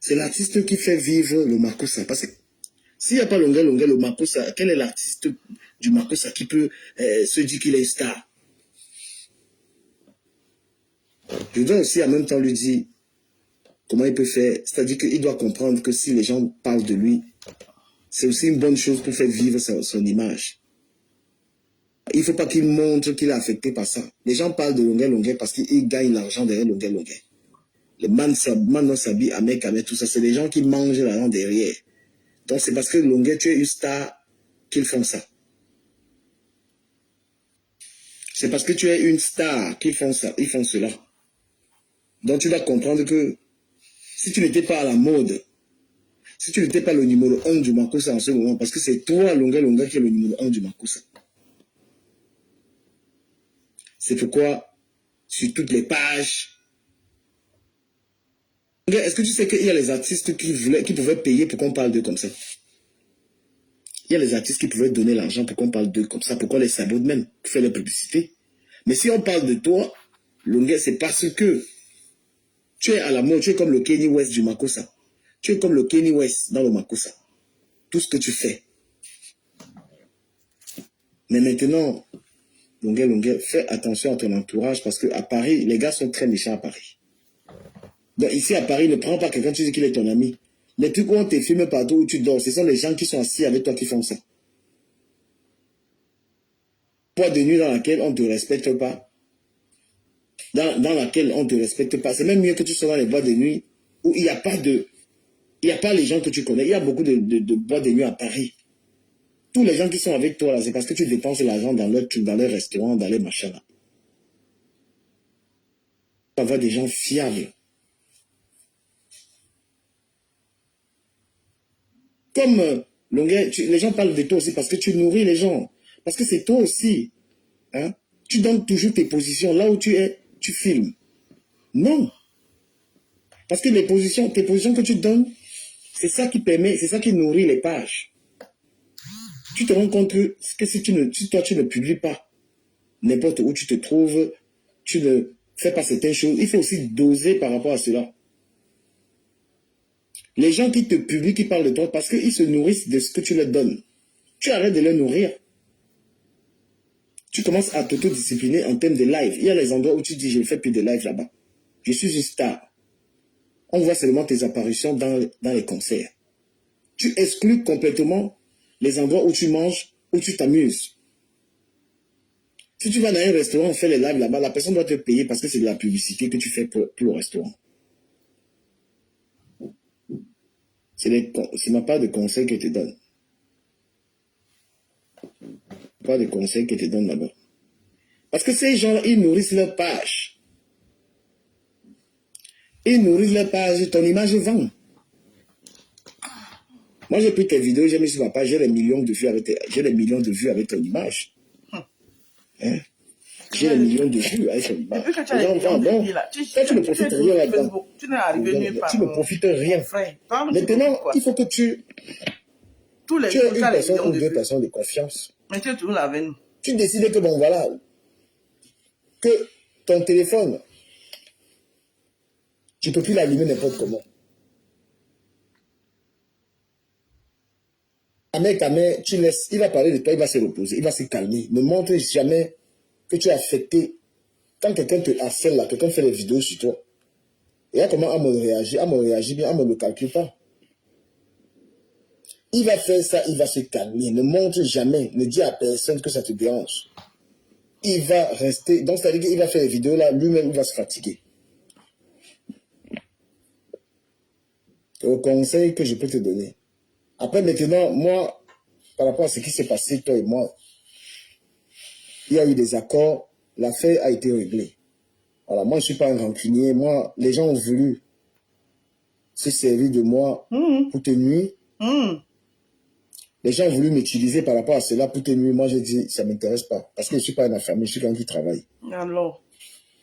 C'est l'artiste qui fait vivre le Makossa. Parce que s'il n'y a pas Longuet, le Makossa, quel est l'artiste du Makossa qui peut se dire qu'il est star? Je dois aussi en même temps lui dire comment il peut faire. C'est-à-dire qu'il doit comprendre que si les gens parlent de lui, c'est aussi une bonne chose pour faire vivre son image. Il ne faut pas qu'il montre qu'il est affecté par ça. Les gens parlent de Longuet parce qu'ils gagnent l'argent derrière Longuet. Les Manon Sabi, Amek, tout ça, c'est des gens qui mangent l'argent derrière. Donc c'est parce que Longuet, tu es une star qu'ils font ça. C'est parce que tu es une star qu'ils font ça, ils font cela. Donc tu dois comprendre que si tu n'étais pas à la mode, si tu n'étais pas le numéro 1 du Makossa en ce moment, parce que c'est toi, Longuet, qui est le numéro 1 du Makossa. C'est pourquoi, sur toutes les pages, est-ce que tu sais qu'il y a les artistes qui pouvaient payer pour qu'on parle d'eux comme ça? Il y a les artistes qui pouvaient donner l'argent pour qu'on parle d'eux comme ça, pour qu'on les sabote même, pour faire la publicité. Mais si on parle de toi, Longuet, c'est parce que tu es à la mode, tu es comme le Kanye West du Makossa. Tu es comme le Kanye West dans le Makossa. Tout ce que tu fais. Mais maintenant, Longuet, fais attention à ton entourage parce qu'à Paris, les gars sont très méchants à Paris. Donc ici à Paris, ne prends pas quelqu'un, tu dis qu'il est ton ami. Les trucs où on te filme partout où tu dors, ce sont les gens qui sont assis avec toi qui font ça. Boîte de nuit dans laquelle on ne te respecte pas. Dans laquelle on ne te respecte pas. C'est même mieux que tu sois dans les boîtes de nuit où il n'y a pas les gens que tu connais. Il y a beaucoup de boîtes de nuit à Paris. Tous les gens qui sont avec toi là, c'est parce que tu dépenses l'argent dans les restaurants, dans les machins là. Tu vas avoir des gens fiables. Comme Longuet, les gens parlent de toi aussi parce que tu nourris les gens. Parce que c'est toi aussi. Hein? Tu donnes toujours tes positions. Là où tu es, tu filmes. Non. Parce que tes positions que tu donnes, c'est ça qui permet, c'est ça qui nourrit les pages. Tu te rends compte que si toi tu ne publies pas n'importe où tu te trouves, tu ne fais pas certaines choses, il faut aussi doser par rapport à cela. Les gens qui te publient, qui parlent de toi, parce qu'ils se nourrissent de ce que tu leur donnes. Tu arrêtes de les nourrir. Tu commences à t'autodiscipliner en termes de live. Il y a les endroits où tu dis, je ne fais plus de live là-bas. Je suis une star. On voit seulement tes apparitions dans les concerts. Tu exclus complètement les endroits où tu manges, où tu t'amuses. Si tu vas dans un restaurant, faire les lives là-bas, la personne doit te payer parce que c'est de la publicité que tu fais pour le restaurant. C'est ma part de conseil que je te donne. Pas de conseils que je te donne là-bas. Parce que ces gens, ils nourrissent leur page. Ils nourrissent leur page, ton image vend. Moi, j'ai pris tes vidéos, j'ai mis sur ma page, j'ai des millions de vues avec ton image. Hein? J'ai des millions de vues avec ton image. Depuis que tu as les millions de vues là, tu ne profites rien là-dedans. Tu n'es arrivé nulle part. Tu ne profites rien. Maintenant, il faut que tu aies une personne ou deux personnes de confiance. Mais tu es toujours là avec nous. Tu décides que bon voilà, que ton téléphone, tu ne peux plus l'allumer n'importe comment. Amé, tu laisses, il va parler de toi, il va se reposer, il va se calmer. Ne montre jamais que tu es affecté. Quand quelqu'un te harcèle là, quelqu'un fait des vidéos sur toi, et là comment Amo réagit bien, Amo ne calcule pas. Il va faire ça, il va se calmer. Ne montre jamais, ne dis à personne que ça te dérange. Il va rester, donc c'est-à-dire qu'il va faire des vidéos là, lui-même il va se fatiguer. C'est le conseil que je peux te donner. Après maintenant, moi, par rapport à ce qui s'est passé, toi et moi, il y a eu des accords, l'affaire a été réglée. Voilà, moi je ne suis pas un rancunier, moi, les gens ont voulu se servir de moi pour te nuire. Les gens ont voulu m'utiliser par rapport à cela pour te nuire. Moi j'ai dit, ça ne m'intéresse pas, parce que je ne suis pas une famille, je suis quelqu'un qui travaille. Alors?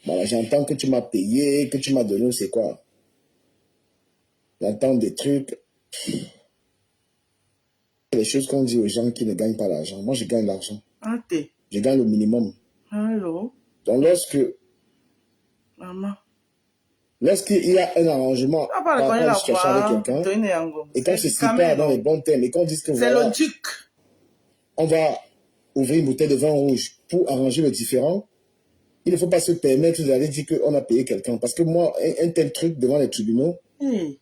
Voilà, j'entends que tu m'as payé, que tu m'as donné, c'est quoi? J'entends des trucs. Les choses qu'on dit aux gens qui ne gagnent pas l'argent. Moi, je gagne l'argent. Je gagne le minimum. Allô? Donc, lorsque Maman. Lorsqu'il y a un arrangement Ah, pas par le rapport à connaître une la situation avec foi. quelqu'un, Tony Yango. et qu'on se C'est sépare dans les Cameroun. bons termes, et qu'on dise que C'est voilà, logique. on va ouvrir une bouteille de vin rouge pour arranger le différend, il ne faut pas se permettre d'aller dire qu'on a payé quelqu'un. Parce que moi, un tel truc devant les tribunaux, Hey.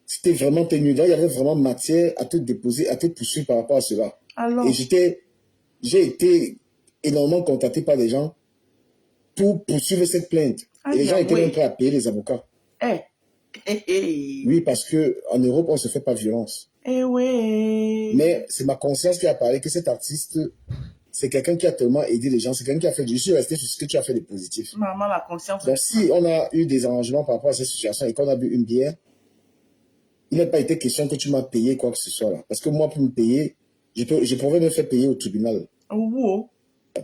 c'était vraiment tenu. Là, il y avait vraiment matière à te déposer, à te poursuivre par rapport à cela. Alors. Et j'ai été énormément contacté par des gens pour poursuivre cette plainte. Et les gens étaient même prêts à payer les avocats. Oui, parce qu'en Europe, on ne se fait pas violence. Mais c'est ma conscience qui a parlé que cet artiste, c'est quelqu'un qui a tellement aidé les gens, c'est quelqu'un qui a fait, je suis resté sur ce que tu as fait de positif. Maman, la conscience. Donc si on a eu des arrangements par rapport à cette situation et qu'on a bu une bière, il n'a pas été question que tu m'as payé quoi que ce soit là. Parce que moi, pour me payer, je pourrais me faire payer au tribunal. Wow.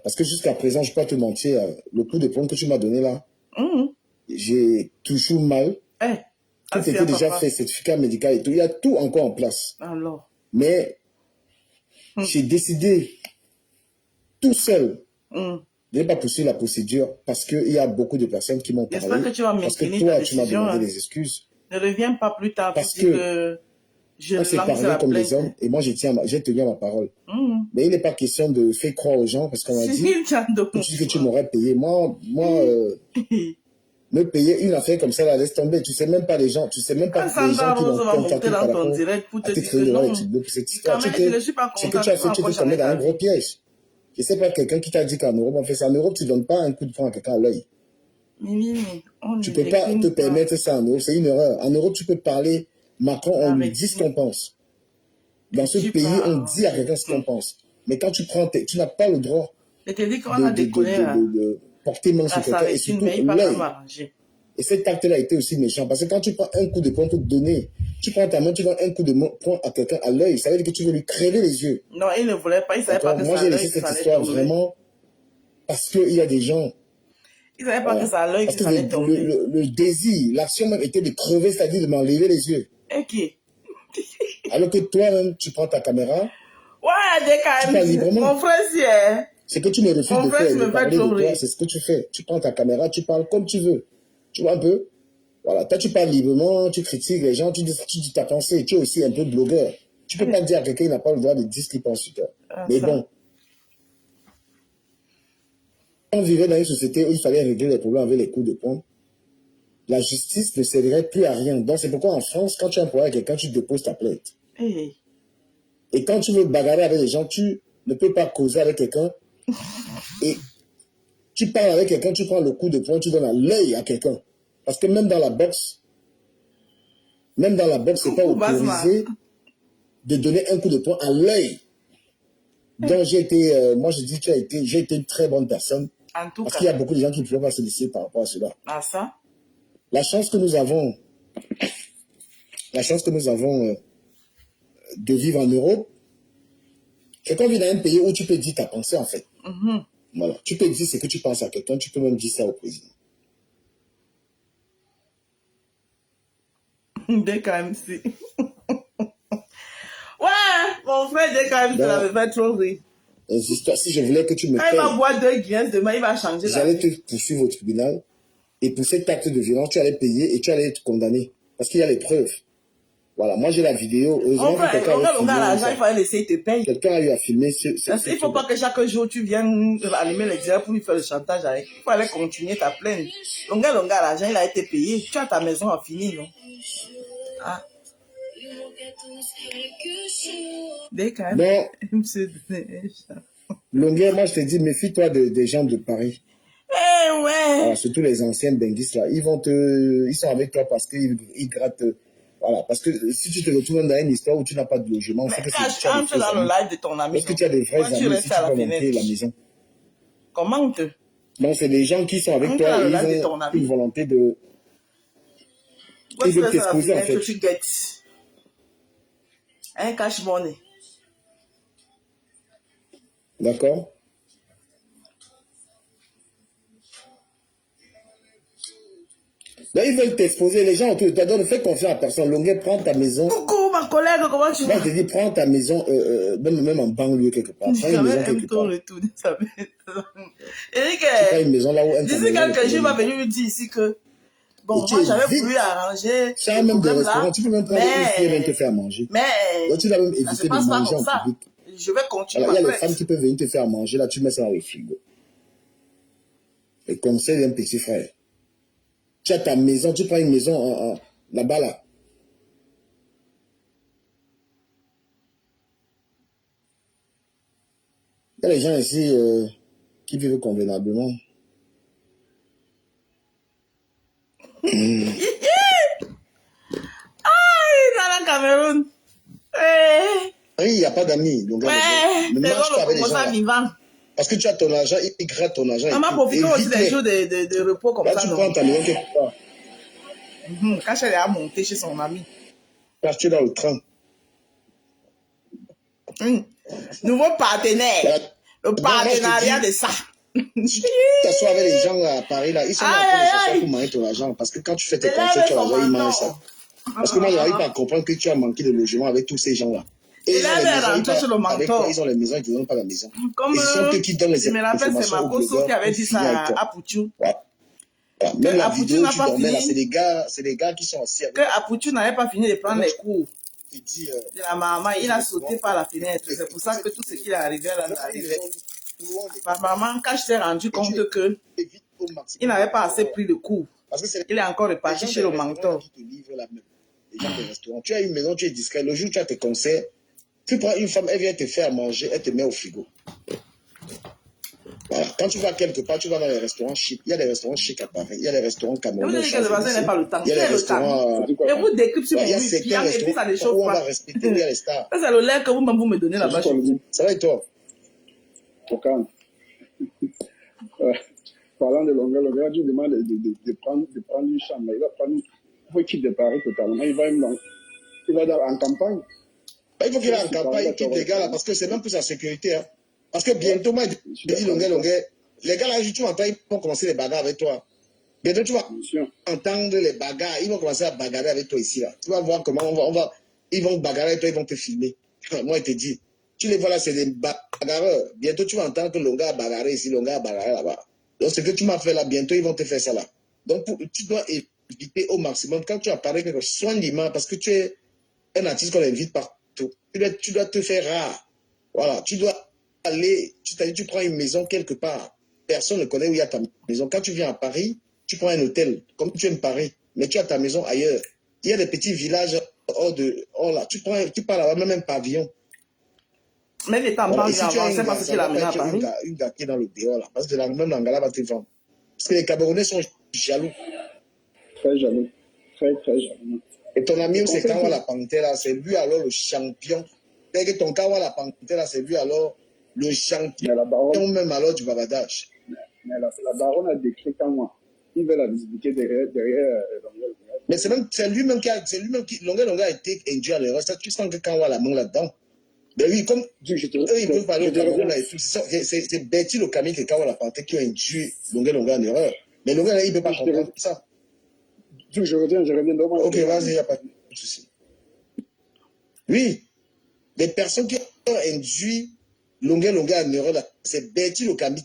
Parce que jusqu'à présent, je ne peux pas te mentir, le coup de poing que tu m'as donné là, j'ai toujours mal. Tout était déjà fait, certificat médical et tout. Il y a tout encore en place. Alors. Mais j'ai décidé tout seul de ne pas poursuivre la procédure parce qu'il y a beaucoup de personnes qui m'ont parlé. J'espère que tu vas parce que maintenir toi, ta tu m'as décision, demandé des excuses. Ne reviens pas plus tard Parce pour dire que je on s'est parlé comme des hommes et moi j'ai tenu à ma parole. Mais il n'est pas question de faire croire aux gens parce qu'on m'a dit que tu dis que tu m'aurais payé. Moi me payer une affaire comme ça, la laisse tomber. Tu sais même pas les gens, tu sais même pas les gens qui l'ont contacté par rapport à te créer devant les tribunaux pour cette histoire. C'est que tu as fait, tu te tombé dans un gros piège. Je sais pas quelqu'un qui t'a dit qu'en Europe on fait ça. En Europe, tu donnes pas un coup de poing à quelqu'un à l'œil. Tu peux pas te permettre ça en Europe, c'est une erreur. En Europe, tu peux parler, Macron, on lui dit ce qu'on pense. Dans ce pays, on dit à quelqu'un ce qu'on pense. Mais quand tu prends, tu n'as pas le droit de porter main sur quelqu'un et surtout l'œil. Et cet acte-là a été aussi méchant. Parce que quand tu prends un coup de poing pour te donner, tu prends ta main, tu donnes un coup de poing à quelqu'un à l'œil, ça veut dire que tu veux lui crever les yeux. Non, il ne voulait pas, il savait pas que moi, j'ai laissé cette histoire vraiment parce qu'il y a des gens. Il savait pas que ça l'œil qui s'allait tomber. Le désir, l'action même était de crever, c'est-à-dire de m'enlever les yeux. Alors que toi-même, tu prends ta caméra. Ouais, tu parles librement. Mon frère, ce que tu me refuses de faire, de parler de toi, c'est ce que tu fais. Tu prends ta caméra, tu parles comme tu veux. Tu vois un peu? Voilà, toi tu parles librement, tu critiques les gens, tu dis ta pensée, tu es aussi un peu blogueur. Tu peux pas dire à quelqu'un qui n'a pas le droit de dire ce qu'il pense sur toi. Mais bon. On vivait dans une société où il fallait régler les problèmes avec les coups de poing. La justice ne servirait plus à rien. Donc c'est pourquoi en France, quand tu as un problème avec quelqu'un, tu déposes ta plainte. Et quand tu veux bagarrer avec les gens, tu ne peux pas causer avec quelqu'un. Et tu parles avec quelqu'un, tu prends le coup de poing, tu donnes à l'œil à quelqu'un. Parce que même dans la boxe, c'est pas autorisé de donner un coup de poing à l'œil. Donc j'ai été, moi je dis que j'ai été une très bonne personne. Parce qu'il y a beaucoup de gens qui ne peuvent pas se laisser par rapport à cela. La chance que nous avons de vivre en Europe, c'est qu'on vit dans un pays où tu peux dire ta pensée en fait. Voilà. Tu peux dire ce que tu penses à quelqu'un, tu peux même dire ça au président. DKMC. Ouais, mon frère DKMC l'avait fait trop rire. Si je voulais que tu me payes, il va boire 2 Guinness, demain il va changer. J'allais te poursuivre au tribunal et pour cet acte de violence, tu allais payer et tu allais être condamné. Parce qu'il y a les preuves. Voilà, moi j'ai la vidéo. Heureusement que quelqu'un a filmé. L'argent, il fallait laisser te payer. Quelqu'un a eu à filmer il ne faut pas que chaque jour tu viennes allumer l'extérieur pour lui faire le chantage avec. Il fallait continuer ta plainte. Longa, l'argent, il a été payé. Tu as ta maison à finir, non? Ah. Dès quand même. Longueur, moi je te dis, méfie-toi des gens de Paris. Ouais. Alors, surtout les anciens benguistes là, ils sont avec toi parce qu'ils grattent. Voilà, parce que si tu te retrouves dans une histoire où tu n'as pas de logement, c'est que c'est entre dans le live de ton ami. Est-ce que tu as des vrais amis si tu peux monter la maison? Comment Donc c'est des gens qui sont avec toi et ils ont une volonté de. Ils veulent t'exposer en fait. Un cash money. D'accord. Là, ils veulent t'exposer, les gens autour de toi, ne fais confiance à personne. Longuet, prends ta maison. Coucou, ma collègue, comment tu vas? Moi, je te dis, prends ta maison, même en banlieue quelque part. Prends une maison quelque part. Eric, tu prends une maison là où un dis quelque chose va venir me dire ici que Bon, tu moi, j'avais évites. voulu arranger Ça a le même des problème restaurants, là, tu peux même prendre une fille et même te faire manger. mais Donc tu dois même ça se éviter de passe pas manger comme en ça. public. Je vais continuer Voilà, il y ma a les femmes plainte. qui peuvent venir te faire manger, là tu mets ça dans le frigo. Le conseil d'un petit frère. Tu as ta maison, tu prends une maison là-bas là. Il y a les gens ici qui vivent convenablement. Dans le Cameroun. Oui, il n'y a pas d'amis. Donc, Ouais, ne c'est mange comme pas le avec les gens Congo là. vivant. Parce que tu as ton argent, ils grattent ton argent On et m'a tout. profité aussi des jours Évite-les. de repos comme Là, ça, tu non? prends ta maison quelque part. Quand elle est à monter chez son ami. Là, tu es dans le train. Nouveau partenaire. Là, Le donc là, je te partenariat dis, de ça. si tu t'assois avec les gens là, à Paris, là, ils sont là en train de s'asseoir pour manger ton argent. Parce que quand tu fais tes conseils, tu as l'argent, ils mangent ça. Parce que moi, je n'arrive pas à comprendre que tu as manqué de logement avec tous ces gens-là. Et ils ont les maisons, ils partent avec toi, ils ont les maisons, ils ne te donnent pas la maison. Comme Et ce sont eux qui donnent les je me rappelle, c'est informations aux Makoso blogueurs qui avait pour dit finir avec ça toi. à Pouchou. Voilà. Voilà. Que Même la Apoutu vidéo où n'a tu pas dormais là, fini. c'est des gars qui sont assis avec Que Apoutu n'avait pas fini de prendre les cours je te dis, de la maman. Il a sauté par la fenêtre. C'est pour ça que tout ce qui est arrivé là est arrivé. Ma maman, quand je t'ai rendu compte que il n'avait pas assez pris le coup, parce que c'est il est encore reparti chez le mentor. qui te livrent là même. Les gens des restaurants. Tu as une maison, tu es discret. Le jour où tu as tes concerts, tu prends une femme, elle vient te faire manger, elle te met au frigo. Voilà. Quand tu vas quelque part, tu vas dans les restaurants chics. Il y a des restaurants chics à Paris. Il y a des restaurants Vous camerounais. dites que le n'est pas le temps. Il y a des C'est le restaurants. temps. Et vous décryptez sur Il y a mon certains piano et puis ça ne restaurants où chauffe on va pas. respecter, où il y a les stars. Ça, c'est le lait que vous me donnez là-bas chez vous. Ça va et toi? Au calme. Parlant de longueur, le gars, tu demandes de prendre une chambre. Il va prendre, il faut qu'il quitte Paris totalement. Il va en campagne. Il faut qu'il aille en campagne, il quitte les gars là, parce que c'est même pour sa sécurité. Hein. Parce que bientôt, moi, je dis longueur, les gars là, tu vas entendre, ils vont commencer les bagarres avec toi. Bientôt, tu vas entendre les bagarres, ils vont commencer à bagarrer avec toi ici là. Tu vas voir comment ils vont bagarrer avec toi, ils vont te filmer. Moi, je te dis, tu les vois là, c'est des bagarreurs. Bientôt, tu vas entendre que l'onga a bagarré ici, l'onga a bagarré là-bas. Donc, ce que tu m'as fait là, bientôt, ils vont te faire ça là. Donc, tu dois éviter au maximum, quand tu apparais quelque chose, sois libre, parce que tu es un artiste qu'on invite partout. Tu dois te faire rare. Voilà, tu dois aller, tu prends une maison quelque part. Personne ne connaît où il y a ta maison. Quand tu viens à Paris, tu prends un hôtel, comme tu aimes Paris, mais tu as ta maison ailleurs. Il y a des petits villages hors là. Tu pars là-bas, même un pavillon. Mais les temps Voilà. Et si tu as c'est pas ce qu'il a amené à Paris. une gars qui est dans le dehors là, parce que même l'Angala va te vendre. Parce que les Camerounais sont jaloux. Très jaloux. Très, très jaloux. Et ton ami, c'est Kawa la Panthère là, c'est lui alors le champion. C'est que ton Kawa la Panthère là, c'est lui alors le champion, même alors du babadage. Mais la baronne a décrit qu'à moi. Il veut la visibilité derrière Longueur. Mais c'est lui-même qui, Longueur a été induit à l'erreur. Tu sens que Kawa la main là-dedans. Mais oui, comme eux, ils peuvent parler au Cameroun là et tout. C'est Betty le Camille et Kawa la Panthère qui ont induit Longueur en erreur. Mais Longueur là, il ne peut pas comprendre ça. Je reviens. Ok, vas-y, il n'y a pas de souci. Oui, les personnes qui ont induit Longueur en erreur là, c'est Betty le Camille.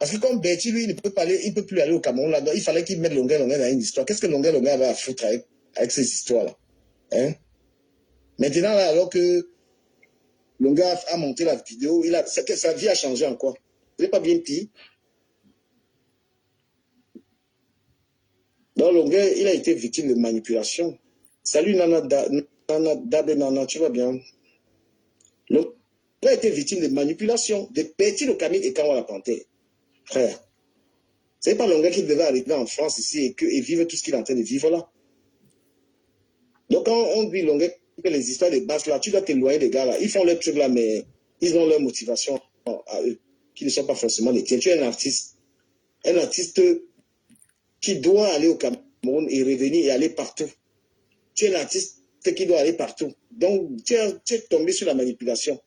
Parce que comme Betty, lui, il ne peut plus aller au Cameroun là, donc il fallait qu'il mette Longueur dans une histoire. Qu'est-ce que Longueur avait à foutre avec ces histoires-là? Hein? Maintenant, là, alors que Longueur a monté la vidéo, sa vie a changé en quoi? Il n'est pas bien pire. Donc Longueur, il a été victime de manipulation. Salut Nana Dabe Nana, tu vas bien? Longueur a été victime de manipulation, de Betty le Camille et Kawa la Panthère. Frère, c'est pas Longueur qui devait arriver en France ici et vivre tout ce qu'il est en train de vivre là. Donc quand on dit Longueur, les histoires de base là, tu dois t'éloigner des gars là. Ils font leur truc là, mais ils ont leur motivation à eux, qui ne sont pas forcément les tiens. Tu es un artiste qui doit aller au Cameroun et revenir et aller partout. Tu es un artiste qui doit aller partout. Donc tu es tombé sur la manipulation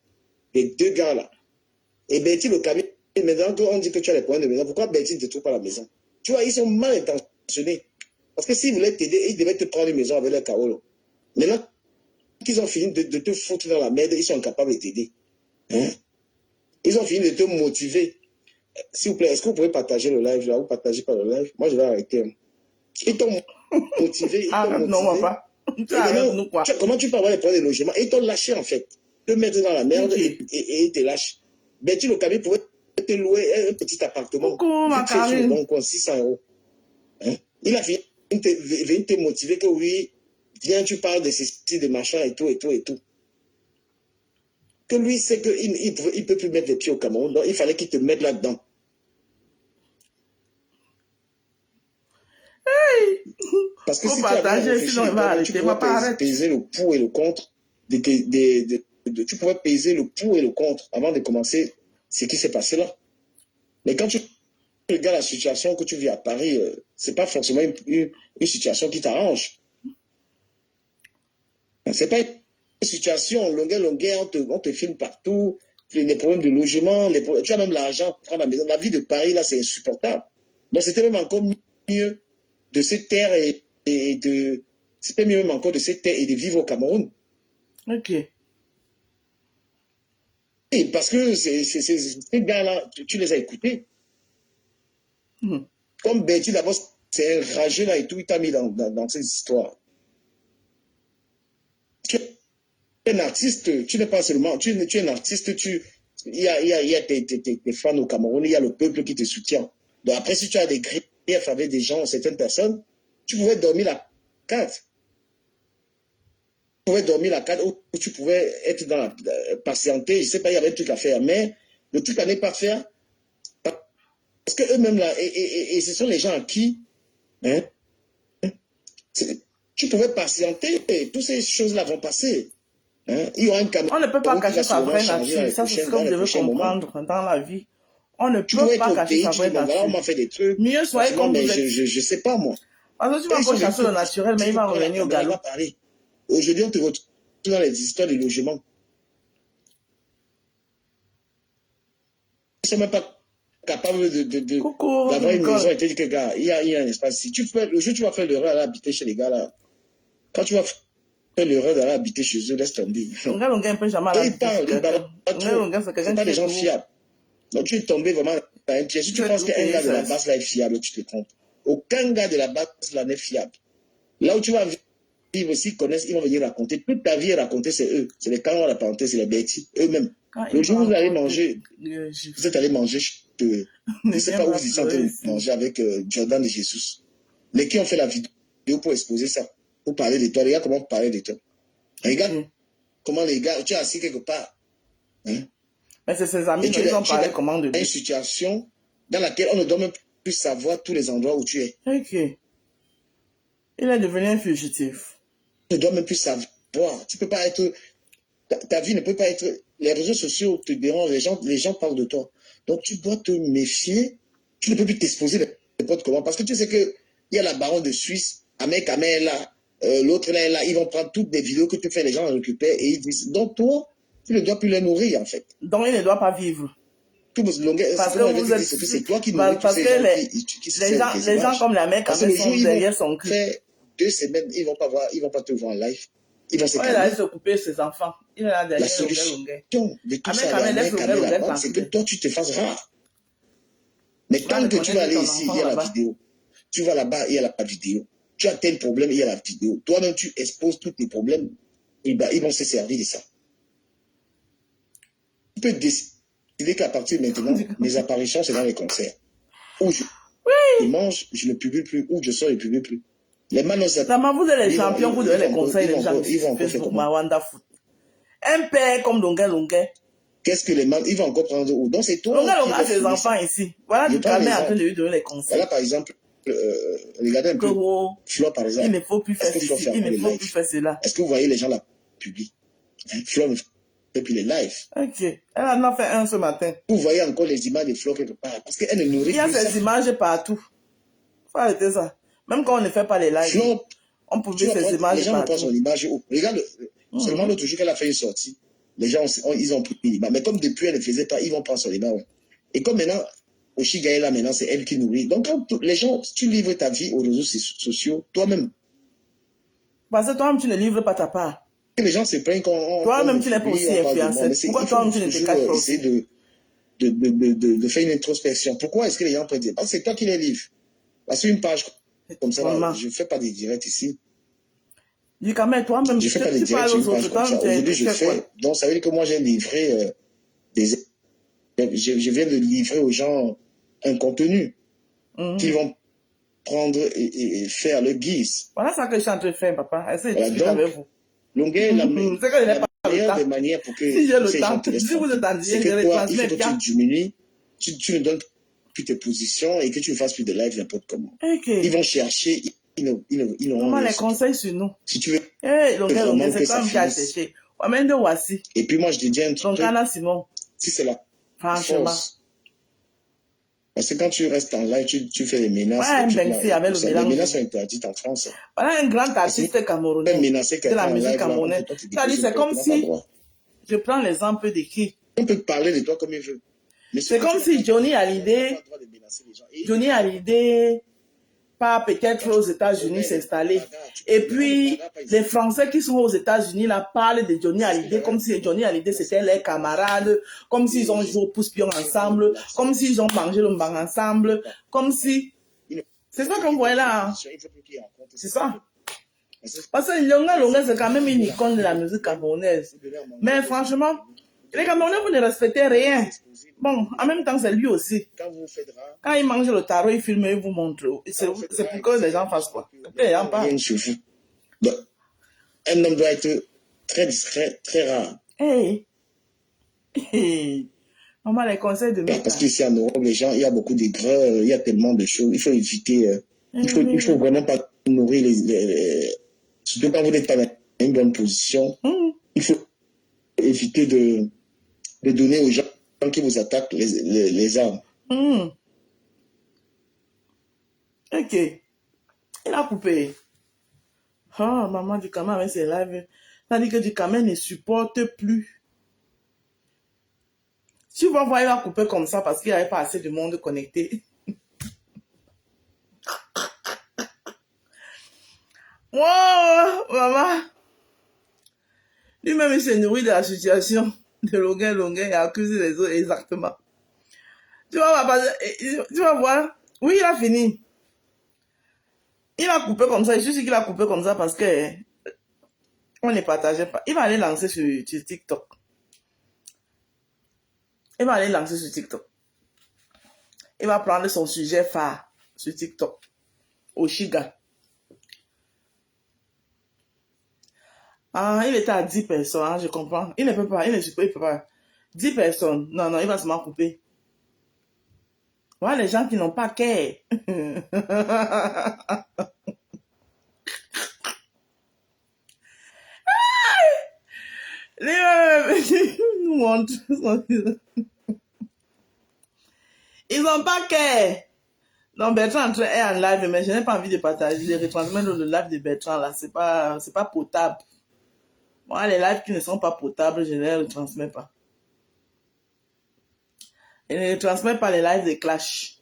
des deux gars là. Et Betty le Camille, maintenant on dit que tu as les points de maison, pourquoi Betty ne te trouve pas la maison? Tu vois, ils sont mal intentionnés. Parce que s'ils voulaient t'aider, ils devaient te prendre une maison avec leur Kaolo. Maintenant qu'ils ont fini de te foutre dans la merde, ils sont incapables de t'aider. Hein? Ils ont fini de te motiver. S'il vous plaît, est-ce que vous pouvez partager le live là? Vous partagez pas le live? Moi, je vais arrêter. Ils t'ont motivé, ils t'ont Arrête, non, motivé. papa. Tu Et arrêtes, maintenant, nous, quoi. comment tu peux avoir les problèmes de logement? Et ils t'ont lâché, en fait. Te mettre dans la merde Ok. et ils te lâchent. Betty Le Cabi pouvait te louer un petit appartement. Coucou, ma Vite fait sur le Karine. bon coin, 600 €. Hein? Il a venu te motiver que oui, viens, tu parles de ceci, de machin et tout, et tout, et tout. Que lui, c'est qu'il ne peut plus mettre les pieds au Cameroun. Donc, il fallait qu'il te mette là-dedans. Parce que Faut si tu avais partager, réfléchi, sinon il va tu arrêter. pouvais Papa, arrête. peser le pour et le contre. Tu pouvais peser le pour et le contre avant de commencer ce qui s'est passé là. Mais quand tu regardes la situation que tu vis à Paris, c'est pas forcément une situation qui t'arrange. C'est pas une situation longueur, on te filme partout, les problèmes de logement, tu as même l'argent pour prendre la maison. La vie de Paris, là, c'est insupportable. Donc, c'était même encore mieux de se taire c'était mieux même encore de se taire et de vivre au Cameroun. Ok. Et parce que ces gars-là, tu les as écoutés. Comme Betty, d'abord, c'est un rageux là et tout, il t'a mis dans ces histoires. Tu es un artiste, tu n'es pas seulement, tu es un artiste, il y a tes fans au Cameroun, il y a le peuple qui te soutient. Donc après, si tu as des griefs avec des gens, certaines personnes, tu pouvais dormir la carte. Tu pouvais dormir la carte où tu pouvais être dans la patienter, je sais pas, il y avait un truc à faire, mais le truc à ne pas faire, parce que eux-mêmes là, et ce sont les gens à qui, hein, tu pouvais patienter, et toutes ces choses-là vont passer. Hein? Il y aura un On ne peut pas cacher sa vraie nature. Ça, c'est ce que vous devez comprendre dans la vie. On ne peut pas cacher sa vraie nature. Voilà, on m'a fait des trucs. Mieux soyez comme vous êtes. Je sais pas, moi. Parce que tu vas encore chasser le naturel, mais il va revenir au galop. Aujourd'hui, on te retrouve dans les histoires de logement. Ils ne sont même pas capables d'avoir une maison et te dire que, gars, il y a un espace ici. Le jour où tu vas faire l'erreur d'aller habiter chez les gars là, quand tu vas faire l'erreur d'aller habiter chez eux, laisse tomber. Longuin peut jamais aller habiter. C'est pas des gens fiables. Donc tu es tombé vraiment dans un piège. Si tu penses qu'un gars de la base là est fiable, tu te trompes. Aucun gars de la base là n'est fiable. Là où tu vas vivre aussi, ils connaissent, ils vont venir raconter. Toute ta vie est racontée, c'est eux. C'est les canons à la parenté, c'est les bêtis, eux-mêmes. Le jour où vous allez manger, vous êtes allé manger, je ne sais pas où vous êtes allé manger avec Jordan de Jesus. Les qui ont fait la vidéo pour exposer ça, pour parler de toi. Regarde comment parler de toi. Regarde comment les gars, tu es assis quelque part. Hein? Mais c'est ses amis qui ont parlé comment de lui. Une situation dans laquelle on ne doit même plus savoir tous les endroits où tu es. Ok. Il est devenu un fugitif. Tu ne dois même plus savoir. Tu peux pas être... Ta vie ne peut pas être... Les réseaux sociaux te dérangent, les gens parlent de toi. Donc tu dois te méfier. Tu ne peux plus t'exposer n'importe comment. Parce que tu sais qu'il y a la baronne de Suisse, Ahmed Kamel est là, l'autre là est là. Ils vont prendre toutes les vidéos que tu fais, les gens en récupèrent et ils disent... Donc toi, tu ne dois plus les nourrir en fait. Donc il ne doit pas vivre. Parce que vous êtes... c'est toi qui nourris parce que les gens comme la mère quand ils sont derrière son cul. 2 semaines, ils vont pas te voir en live. Ils vont se calmer. Il a s'occuper de ses enfants. Il est là derrière. La solution de tout ça, c'est que toi, tu te fasses rare. Mais tant que tu vas aller ici, il y a la vidéo. Tu vas là-bas, il y a la vidéo. Tu as tel problème, il y a la vidéo. Toi-même, tu exposes tous tes problèmes. Et ben, ils vont se servir de ça. Tu peux décider qu'à partir de maintenant, mes apparitions, c'est dans les concerts. Où je mange, je ne publie plus. Où je sors, je ne publie plus. Les manos, vous êtes les champions, vous donnez les conseils des gens sur Facebook, Mawanda Foot. Un père comme Longuin. Qu'est-ce que les man, ils vont encore prendre où? Donc c'est toi. Longuin a ses enfants ici. Voilà du calme en train de lui donner les conseils. Voilà par exemple, regardez un peu. Flo par exemple. Il ne faut plus faire ceci, il ne faut plus faire cela. Est-ce que vous voyez les gens là publient? Flo ne fait plus les lives. Ok. Elle en a fait un ce matin. Vous voyez encore les images de Flo quelque part. Parce qu'elle ne nourrit plus. Il y a ces images partout. Faut arrêter ça. Même quand on ne fait pas les lives, on publie ces images. Les gens ne prennent son image. Regarde, seulement l'autre jour qu'elle a fait une sortie, les gens ils ont pris l'image. Mais comme depuis elle ne faisait pas, ils vont prendre son image. Et comme maintenant, Oshigaï là, maintenant, c'est elle qui nourrit. Donc, quand les gens, tu livres ta vie aux réseaux sociaux, toi-même. Parce que toi-même, tu ne livres pas ta part. Les gens se plaignent quand toi-même, tu n'es pas aussi influencé. Pourquoi toi-même, tu ne te caches pas aussi? Essayer de faire une introspection. Pourquoi est-ce que les gens prennent? Parce que c'est toi qui les livres. Parce qu'une page comme ça, là, Maman. je ne fais pas des directs ici. Dis quand même, toi-même, Je ne fais pas des tu directs parles sur aux une page autres. comme ça. Toi, Aujourd'hui, je tu fais quoi? fais. Donc, ça veut dire que moi, j'ai livré des. Je viens de livrer aux gens un contenu qu'ils vont prendre et faire le guise. Voilà ça que je suis en train de faire, papa. Essaye de Voilà, discuter donc, avec vous. Longuet, C'est que je n'ai pas le meilleure des temps. manières pour que Si j'ai le ces gens temps, te laissent si vous êtes tranquille, en c'est lien, je que toi, il faut retransmets que tu bien. diminues, tu ne donnes plus tes positions et que tu ne fasses plus de live n'importe comment. Ok. Ils vont chercher, ils n'auront Maman, rien les sur toi. conseils sur nous. Si tu veux Longuet, vraiment c'est que toi ça même qui as finisse. cherché. Amène de voici. Et puis moi, je te dis un Donc, truc, Anna Simon, si c'est la franchement. force, parce que quand tu restes en live, tu fais des menaces, Voilà des un trucs là, Banksy avec le les mélange. menaces sont interdites en France. Voilà un grand Parce que artiste camerounais menacer de la quelqu'un en musique live, là, on camerounaise. peut pas te C'est-à-dire, déposer c'est comme directement par si, droit. je prends l'exemple de qui? On peut parler de toi comme il veut. Mais C'est comme si Johnny Hallyday, part peut-être aux États-Unis s'installer. Et puis, les Français qui sont aux États-Unis là parlent de Johnny Hallyday comme si Johnny Hallyday c'était leurs camarades, comme s'ils ont joué au pouce-pion ensemble, comme s'ils ont mangé le bang ensemble, comme si... C'est ça qu'on voit là. Hein. C'est ça. Parce que Longa, c'est quand même une icône de la musique camerounaise. Mais franchement, les Camerounais, vous ne respectez rien. Bon, en même temps, c'est lui aussi. Quand il mange le tarot, il filme et il vous montre. C'est pour que les gens fassent quoi. Les gens parlent. Un homme doit être très discret, très rare. Hey. Maman, les conseils de mes parce qu'ici en Europe, les gens, il y a beaucoup d'aigreur, il y a tellement de choses. Il faut éviter. Il faut vraiment pas nourrir surtout quand vous n'êtes pas dans une bonne position. Il faut éviter de donner aux gens qui vous attaquent les armes. Ok. Il a coupé. Oh, maman du Cameroun avec ses lives. Ça dit que du Cameroun ne supporte plus. Tu vas voir, il va couper comme ça parce qu'il n'y avait pas assez de monde connecté. Wow, maman. Lui-même, il s'est nourri de la situation de Longuet et accuse les autres exactement. Tu vas voir. Oui, il a fini. Il a coupé comme ça. Je suis sûr qu'il a coupé comme ça parce que on ne partageait pas. Il va aller lancer sur TikTok. Il va aller lancer sur TikTok. Il va prendre son sujet phare sur TikTok. Oshiga. Ah, il était à 10 personnes, hein, je comprends. Il ne peut pas, il peut pas. 10 personnes. Non, il va se couper. Voilà les gens qui n'ont pas cœur. Nous montrent. Ils n'ont pas cœur. Donc Bertrand est en live, mais je n'ai pas envie de partager, de retransmettre le live de Bertrand là. C'est pas potable. Moi, les lives qui ne sont pas potables, je ne les retransmets pas. Je ne retransmets pas les lives de Clash.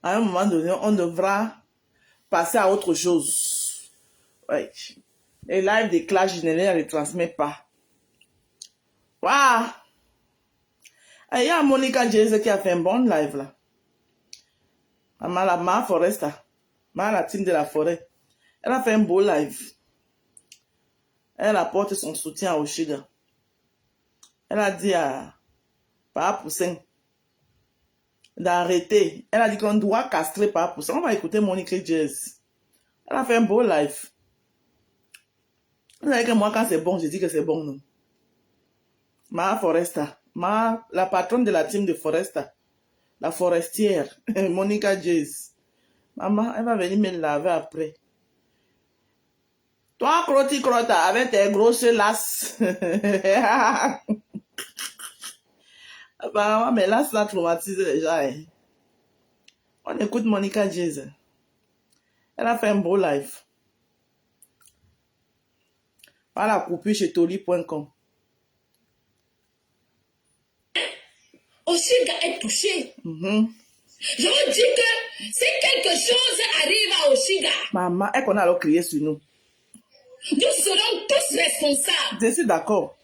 À un moment donné, on devra passer à autre chose. Ouais. Les lives de Clash, je ne les retransmets pas. Waouh! Il y a Monica Jesse qui a fait un bon live là. Ma Foresta. La team de la forêt. Elle a fait un beau live. Elle apporte son soutien à Oshiga. Elle a dit à Papa Poussin d'arrêter. Elle a dit qu'on doit castrer Papa Poussin. On va écouter Monica Jesse. Elle a fait un beau live. Vous savez que moi, quand c'est bon, je dis que c'est bon, non? Ma Foresta. La patronne de la team de Foresta. La forestière. Monica Jesse. Maman, elle va venir me laver après. Toi, Crota, avec tes grosses lasses. Apparemment, mes lasses là traumatisent les gens. Hein. On écoute Monica Jesse. Elle a fait un beau live. Par la coupure chez toli.com. Oshiga est touché. Je vous dis que si quelque chose arrive à Oshiga, maman, elle qu'on a alors crié sur nous. Nous serons tous responsables. Je suis d'accord.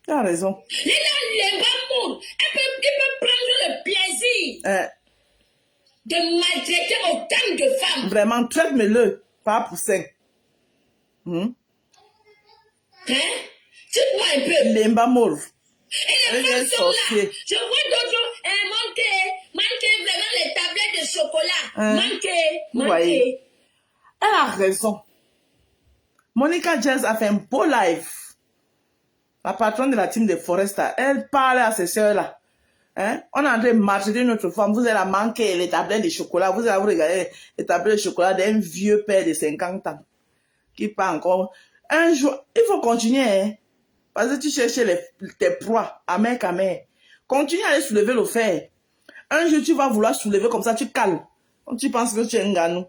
Tu as raison. Il peut prendre le plaisir interdit de maltraiter autant de femmes. Vraiment, traite-le, pas pour 5. Hein? Tu vois un peu. Lemba mauve. Et les femmes sont là. Je vois d'autres manquer vraiment les tablettes de chocolat. Manquer. Elle a raison. Monica Jazz a fait un beau live. La patronne de la team de Foresta, elle parle à ses soeurs-là. Hein? On est en train de maltraiter notre femme. Vous allez manquer les tablettes de chocolat. Vous allez regarder les tablettes de chocolat d'un vieux père de 50 ans. Qui pas encore. Un jour, il faut continuer. Hein? Parce que tu cherches tes proies, à main qu'à main. Continue à aller soulever le fer. Un jour, tu vas vouloir soulever comme ça, tu cales. Quand tu penses que tu es un ganou.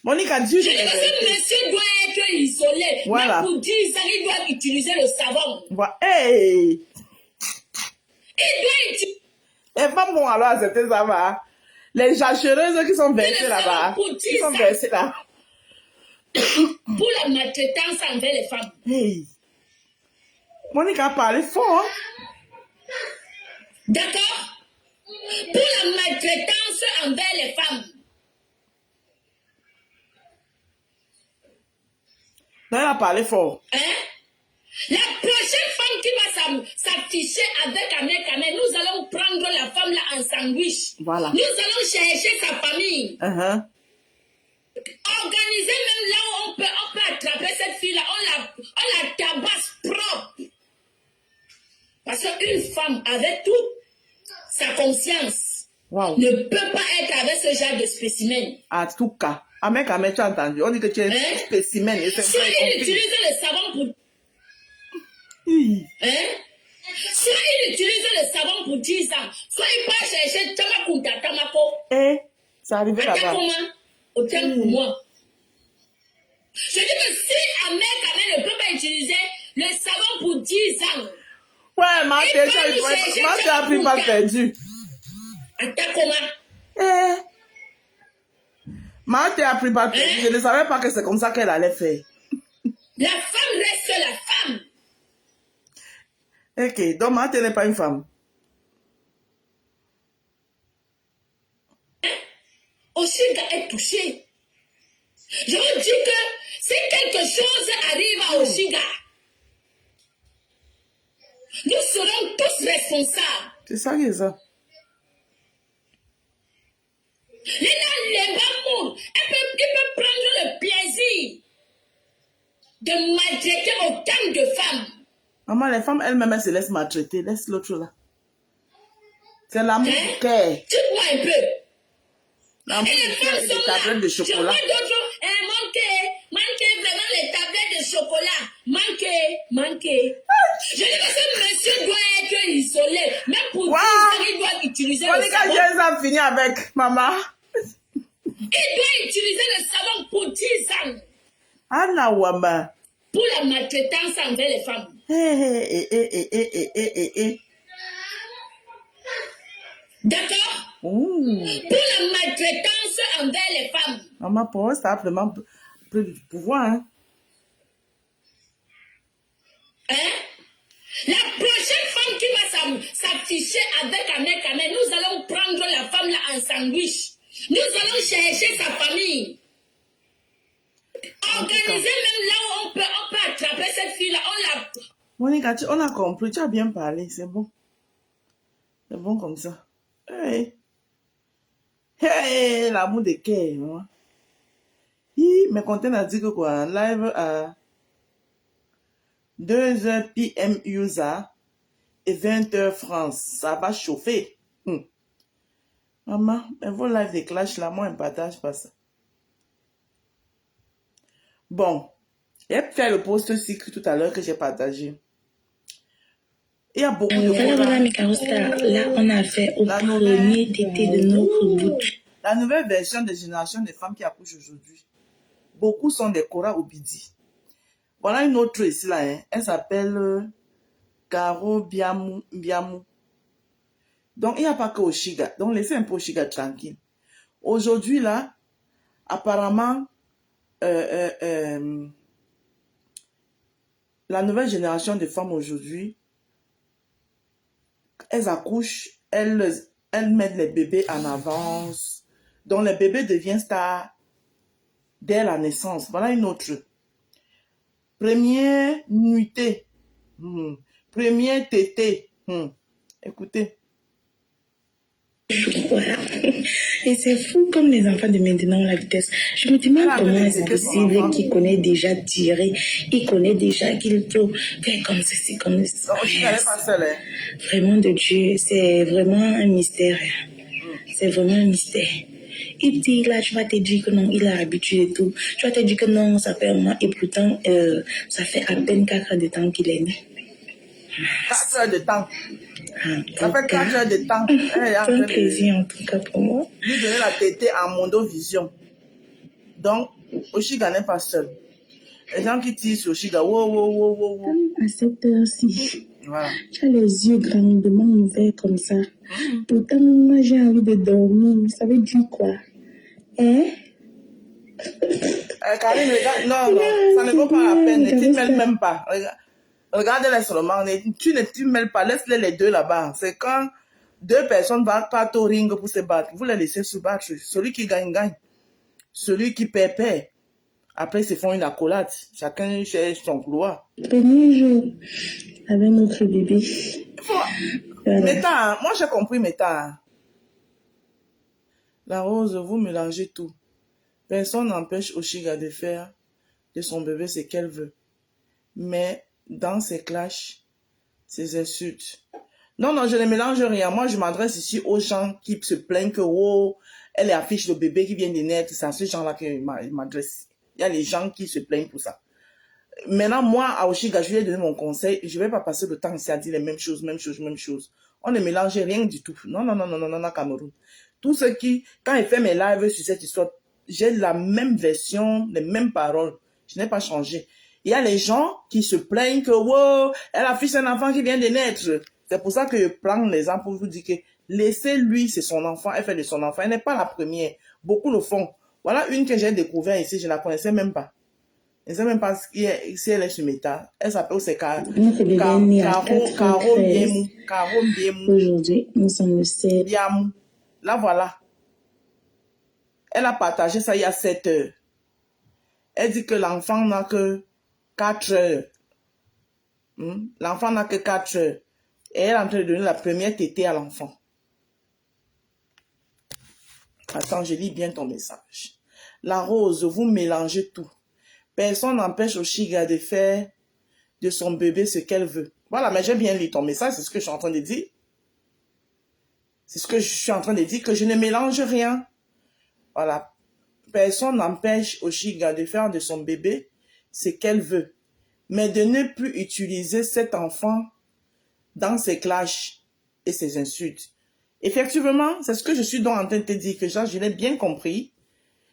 Monica, dis je dis que ce monsieur doit être isolé. Voilà. Mais pour dire ça, il doit utiliser le savon. Voilà. Hey. Il doit utiliser. Les femmes vont alors accepter ça, va. Les jachéreuses qui sont versées là-bas. Qui sont versées là. Pour la maltraitance envers les femmes. Hey. Monica a parlé fort. Hein? D'accord? Pour la maltraitance envers les femmes. Non, elle a parlé fort. Hein? La prochaine femme qui va s'afficher avec Amé, nous allons prendre la femme là en sandwich. Voilà. Nous allons chercher sa famille. Organiser même là où on peut attraper cette fille là, on la tabasse propre. Parce qu'une femme avec toute sa conscience ne peut pas être avec ce genre de spécimen. En tout cas, Amé, tu as entendu, on dit que tu es un spécimen. Et soit il utilise le savon pour... Soit il utilise le savon pour 10 ans, soit il part chercher Tamakunta Tamako. Ça arrive là-bas. Autant pour moi. Je dis que si Amé ne peut pas utiliser le savon pour 10 ans, ouais, tu as pris pas perdu. Tu as pris pas perdu. Je ne savais pas que c'est comme ça qu'elle allait faire. La femme reste la femme. Ok, donc Marthe n'est pas une femme. Oshiga est touché. Je vous dis que si quelque chose arrive à Oshiga, nous serons tous responsables. C'est ça qui est ça. Il peut prendre le plaisir de maltraiter autant de femmes. Maman, les femmes elles-mêmes, elles se laissent maltraiter. Laisse l'autre là. C'est l'amour du cœur. Tu vois un peu. L'amour du cœur et les tablettes de chocolat. Je vois d'autres manquer vraiment les tablettes de chocolat. Manquer. Je dis que ce monsieur doit être isolé. Même pour dire ça, il doit utiliser le savon. Monica, j'ai fini avec maman. Il doit utiliser le savon pour 10 ans. Anna Wamba. Pour la maltraitance envers les femmes. D'accord? Pour la maltraitance envers les femmes. Maman, pour eux, ça a vraiment pris du pouvoir. Hein? La prochaine femme qui va s'afficher avec Amé, nous allons prendre la femme là en sandwich. Nous allons chercher sa famille. Organiser même là où on peut attraper cette fille-là. Monica, on a compris, tu as bien parlé, c'est bon. C'est bon comme ça. Hey, l'amour de cœur. Mais quand on a dit que quoi, live à 2h PM USA et 20h France, ça va chauffer. Maman, mais vos live de clash là, moi, je ne partage pas ça. Bon, j'ai fait le post secret tout à l'heure que j'ai partagé. Il y a beaucoup de Voilà, mes carostas. Là, on a fait au premier d'été de notre bout. La nouvelle version de Génération des femmes qui accouchent aujourd'hui. Beaucoup sont des Cora Obidi. Voilà une autre ici là, elle s'appelle Caro Biamou. Donc, il n'y a pas que Oshiga. Donc, laissez un peu Oshiga tranquille. Aujourd'hui là, apparemment, la nouvelle génération de femmes aujourd'hui elles accouchent, elles mettent les bébés en avance. Donc, les bébés deviennent stars dès la naissance. Voilà une autre. Première nuitée. Première tétée. Écoutez. Voilà. Et c'est fou comme les enfants de maintenant, la vitesse. Je me demande comment est-ce possible qu'il connaît déjà tirer, il connaît déjà qu'il faut faire comme ceci, comme ça. Vraiment de Dieu, c'est vraiment un mystère. C'est vraiment un mystère. Il dit là, tu vas te dire que non, il est habitué et tout. Tu vas te dire que non, ça fait un mois et pourtant, ça fait à peine 4 heures de temps qu'il est né. 4 heures de temps. Ça fait 4 heures de temps. C'est un plaisir en tout cas pour moi. Lui donner la tétée en mondovision. Donc, Oshiga n'est pas seul. Les gens qui tirent sur Oshiga, wow. À cette heure-ci, voilà. Tu as les yeux grandement ouverts comme ça. Pourtant, moi j'ai envie de dormir. Ça veut dire quoi? Hein? Karine, regarde, non, ça ne vaut pas la peine. Ne t'y mêles même pas. Regarde-les seulement. Tu ne t'y mêles pas. Laisse-les les deux là-bas. C'est quand deux personnes partent au ring pour se battre. Vous les laissez se battre. Celui qui gagne, gagne. Celui qui perd. Après, ils se font une accolade. Chacun cherche son gloire. Premier jour, avec notre bébé. Voilà. Méta, moi j'ai compris Méta. La Rose, vous mélangez tout. Personne n'empêche Oshiga de faire de son bébé ce qu'elle veut. Mais dans ses clashs, ses insultes. Non, je ne mélange rien. Moi, je m'adresse ici aux gens qui se plaignent que, oh, elle affiche le bébé qui vient de naître. C'est à ces gens-là que je m'adresse. Il y a les gens qui se plaignent pour ça. Maintenant, moi, à Oshiga, je lui ai donné mon conseil. Je ne vais pas passer le temps ici à dire les mêmes choses. On ne mélange rien du tout. Non, Cameroun. Tout ce qui, quand il fait mes lives sur cette histoire, j'ai la même version, les mêmes paroles. Je n'ai pas changé. Il y a les gens qui se plaignent que, wow, elle affiche un enfant qui vient de naître. C'est pour ça que je prends l'exemple pour vous dire que laissez-lui, c'est son enfant, elle fait de son enfant. Elle n'est pas la première. Beaucoup le font. Voilà une que j'ai découvert ici, je ne la connaissais même pas. Je ne sais même pas si elle est sur Méta. Elle s'appelle aussi Caro Biemou. Aujourd'hui, nous sommes le 7. Biamou. Là, voilà. Elle a partagé ça il y a 7 heures. Elle dit que l'enfant n'a que 4 heures. L'enfant n'a que 4 heures. Et elle est en train de donner la première tétée à l'enfant. Attends, je lis bien ton message. La Rose, vous mélangez tout. Personne n'empêche Oshiga de faire de son bébé ce qu'elle veut. Voilà, mais j'ai bien lu ton message, c'est ce que je suis en train de dire. C'est ce que je suis en train de dire, que je ne mélange rien. Voilà. Personne n'empêche Oshiga de faire de son bébé ce qu'elle veut. Mais de ne plus utiliser cet enfant dans ses clashs et ses insultes. Effectivement, c'est ce que je suis donc en train de te dire, que je l'ai bien compris.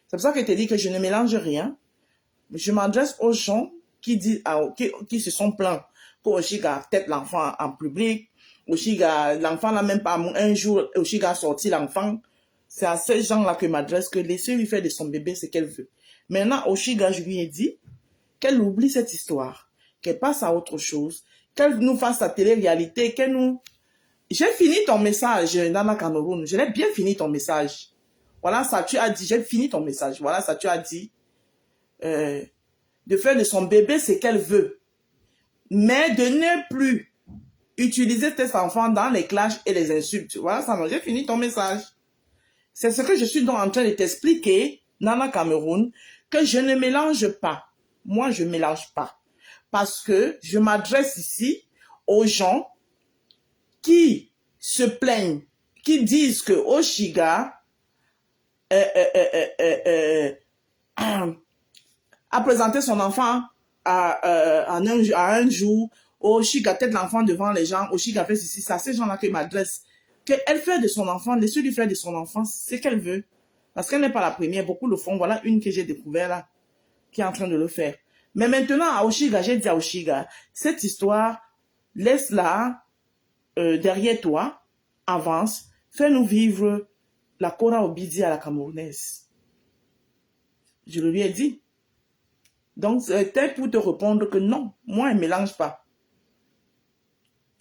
C'est pour ça que je te dis que je ne mélange rien. Je m'adresse aux gens qui disent, qui se sont plaints pour Oshiga peut-être l'enfant en public. Oshiga, l'enfant n'a même pas un jour, Oshiga a sorti l'enfant. C'est à ces gens-là que je m'adresse, que laissez-lui faire de son bébé ce qu'elle veut. Maintenant, Oshiga, je lui ai dit qu'elle oublie cette histoire, qu'elle passe à autre chose, qu'elle nous fasse sa télé-réalité, qu'elle nous... J'ai fini ton message, Nana Cameroun. Je l'ai bien fini ton message. Voilà, ça tu as dit, j'ai fini ton message. Voilà, ça tu as dit. De faire de son bébé ce qu'elle veut. Mais de ne plus utiliser cet enfant dans les clashs et les insultes. Voilà, ça j'ai fini ton message. C'est ce que je suis donc en train de t'expliquer, Nana Cameroun, que je ne mélange pas. Moi, je ne mélange pas. Parce que je m'adresse ici aux gens qui se plaignent, qui disent que Oshiga a présenté son enfant à un jour, Oshiga tête l'enfant devant les gens, Oshiga fait ceci, ça, ces gens-là qui m'adressent, qu'elle fait de son enfant, laissez-lui faire de son enfant ce qu'elle veut. Parce qu'elle n'est pas la première, beaucoup le font. Voilà une que j'ai découvert là, qui est en train de le faire. Mais maintenant, à Oshiga, j'ai dit à Oshiga, cette histoire, laisse-la derrière toi, avance, fais-nous vivre la Kora Obidi à la Camerounaise. Je lui ai dit. Donc, c'était pour te répondre que non, moi, elle ne mélange pas.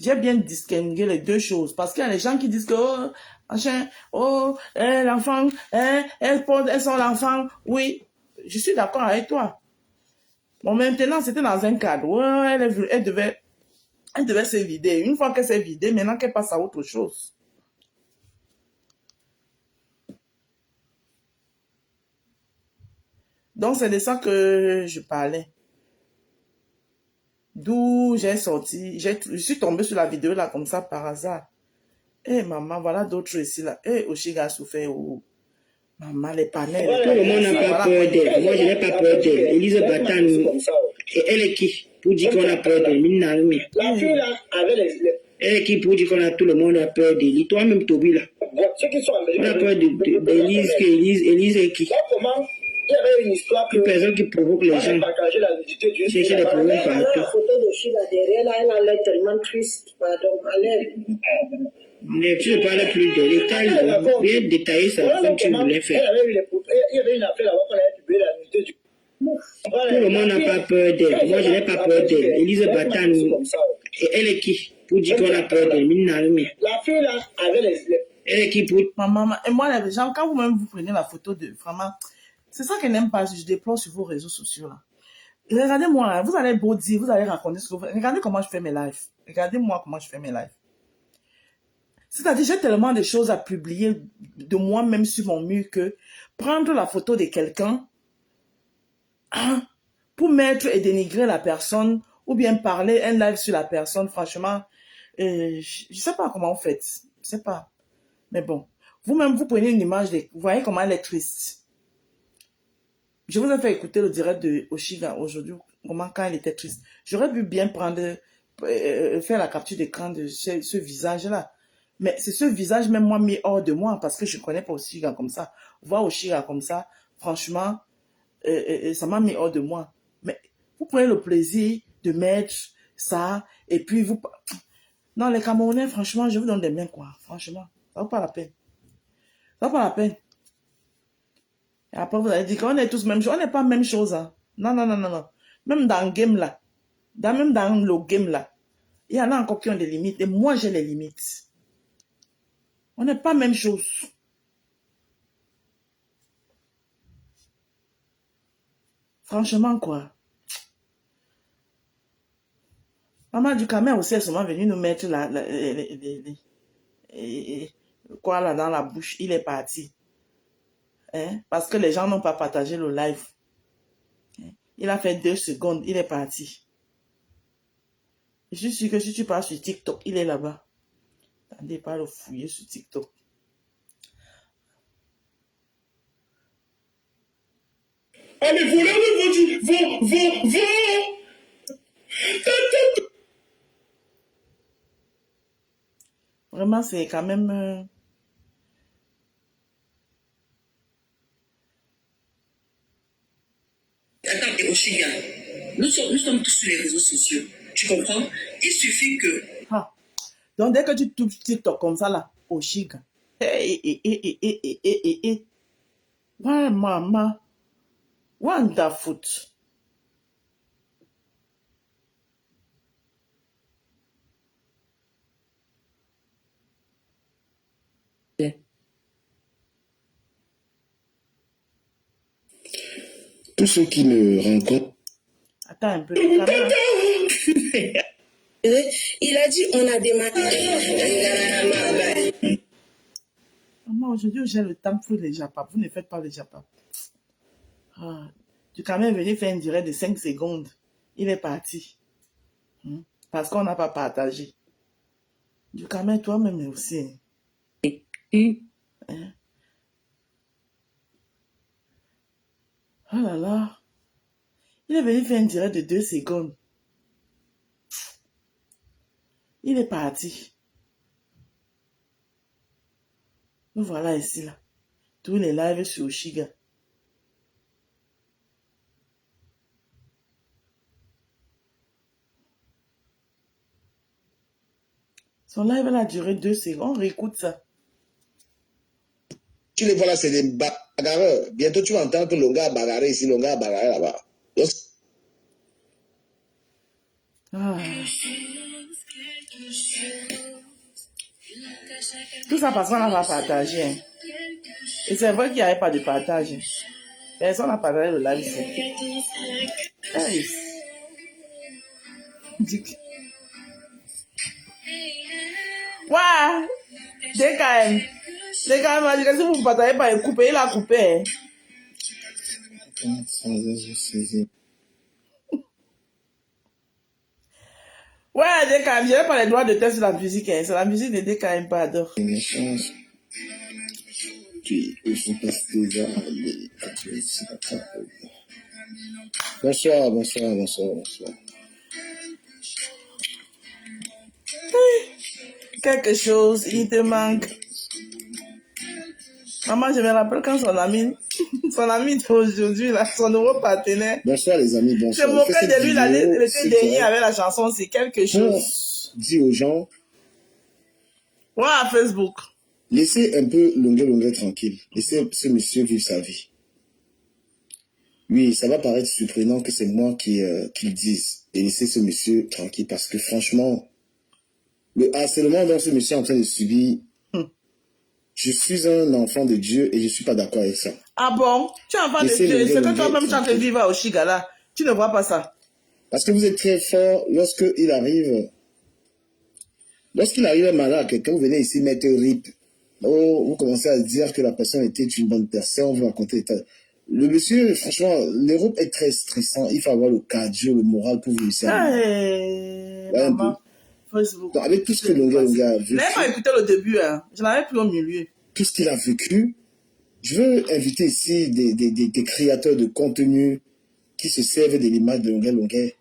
J'ai bien distingué les deux choses. Parce qu'il y a des gens qui disent que, oh, machin, oh, l'enfant, elle sort l'enfant. Oui, je suis d'accord avec toi. Bon, maintenant, c'était dans un cadre. Ouais, elle devait se vider. Une fois qu'elle s'est vidée, maintenant qu'elle passe à autre chose. Donc, c'est de ça que je parlais. D'où j'ai sorti, je suis tombée sur la vidéo là comme ça par hasard. Maman, voilà d'autres ici là. Oshiga a souffert. Maman, les panels. Tout le monde n'a pas peur d'elle. Moi, je n'ai pas peur d'elle. Élise Batan, et elle est qui pour dire qu'on a peur d'elle? La fille là, avec les... Elle est qui pour dire qu'on a tout le monde a peur d'elle? Toi-même, Toby là. Ceux qui sont on a peur d'Élise, Élise est qui? Comment? Il y avait une histoire que personne qui provoque les gens. Chercher des problèmes partout. La photo de Chiba derrière, là, elle a l'air tellement triste. Pardon, mais tu ne parles plus de détails. Bien détailler ça comme tu voulais faire. Il y avait une affaire là-bas qu'on avait publié la nudité du... Tout le monde n'a pas peur d'elle. Moi, je n'ai pas peur d'elle. Élise Batan, et elle est qui pour dire qu'on a peur d'elle? La fille là, avec les... Elle est qui pour... Maman, et moi, les gens, quand vous-même vous prenez la photo de... Vraiment... C'est ça qu'elle n'aime pas, je déplore sur vos réseaux sociaux là. Regardez-moi, vous allez beau dire, vous allez raconter ce que vous... Regardez comment je fais mes lives. Regardez-moi comment je fais mes lives. C'est-à-dire, j'ai tellement de choses à publier de moi-même sur mon mur que prendre la photo de quelqu'un pour mettre et dénigrer la personne ou bien parler un live sur la personne, franchement, je ne sais pas comment vous faites. Je sais pas. Mais bon, vous-même, vous prenez une image, vous voyez comment elle est triste. Je vous ai fait écouter le direct de Oshiga aujourd'hui, comment quand elle était triste. J'aurais pu bien prendre, faire la capture d'écran de ce visage-là. Mais c'est ce visage même moi mis hors de moi parce que je ne connais pas Oshiga comme ça. Voir Oshiga comme ça, franchement, ça m'a mis hors de moi. Mais vous prenez le plaisir de mettre ça et puis vous... Non, les Camerounais, franchement, je vous donne des mains, quoi. Franchement, ça vaut pas la peine. Ça vaut pas la peine. Et après, vous allez dire qu'on est tous même chose. On n'est pas même chose. Hein. Non, non, non, non, non. Même dans le game là, même dans le game là, il y en a encore qui ont des limites. Et moi, j'ai les limites. On n'est pas même chose. Franchement, quoi. Maman du Cameroun aussi est souvent venue nous mettre quoi là dans la bouche. Il est parti. Hein? Parce que les gens n'ont pas partagé le live. Il a fait 2 secondes, il est parti. Je suis sûr que si tu pars sur TikTok, il est là-bas. Attendez, pas le fouiller sur TikTok. Ah, les voleurs vont. Vraiment, c'est quand même... Attends, Oshiga, nous sommes tous sur les réseaux sociaux. Tu comprends? Il suffit que... Ah. Donc, dès que tu touches TikTok comme ça, là, Oshiga. Ouais, maman. Wonderful. Tous ceux qui me rencontrent. Attends un peu. Il a dit, on a demandé. Maman, aujourd'hui, j'ai le temps pour les japap. Vous ne faites pas les japap. Ah, tu quand même venu faire un direct de 5 secondes. Il est parti. Parce qu'on n'a pas partagé. Du quand même, toi-même aussi. Hein? Oh là là. Il est venu faire un direct de 2 secondes. Il est parti. Nous voilà ici là. Tous les lives sur Oshiga. Son live a duré 2 secondes. On réécoute ça. Tu les vois là, c'est des bagarreurs. Bientôt, tu vas entendre que Longa a bagarré ici, Longa a bagarré là-bas. Donc... Ah. Tout ça parce qu'on n'a pas partagé. Hein. Et c'est vrai qu'il n'y avait pas de partage. Personne n'a partagé le live ici. Hey. Ouais. DKM. DKM m'a dit que si vous ne partagez pas, il a coupé. Hein. Ouais, DKM, je n'ai pas les droits de test sur la musique. Hein. C'est la musique de DKM, pardon. Bonsoir. Quelque chose, il te manque. Maman, je me rappelle quand son ami d'aujourd'hui, son nouveau partenaire. Bonsoir les amis, bonsoir. Je moquais de lui l'été dernier avec la chanson C'est quelque chose. Dis aux gens. Ouais, à Facebook. Laissez un peu Longuet tranquille. Laissez ce monsieur vivre sa vie. Oui, ça va paraître surprenant que c'est moi qui le dise. Et laissez ce monsieur tranquille parce que franchement, le harcèlement dont ce monsieur est en train de subir, je suis un enfant de Dieu et je ne suis pas d'accord avec ça. Ah bon? Tu es enfant de Dieu. C'est que toi-même tu es en train de vivre au Chigala. Tu ne vois pas ça? Parce que vous êtes très fort lorsqu'il arrive malade à quelqu'un, vous venez ici mettre RIP. Oh, vous commencez à dire que la personne était une bonne personne, vous racontez. Le monsieur, franchement, l'Europe est très stressant. Il faut avoir le cardio, le moral pour réussir. Hey, maman. Donc, avec tout ce que Longuet a vécu. Je n'avais pas écouté le début, hein. Je n'avais plus au milieu. Tout ce qu'il a vécu, je veux inviter ici des créateurs de contenu qui se servent de l'image de Longuet,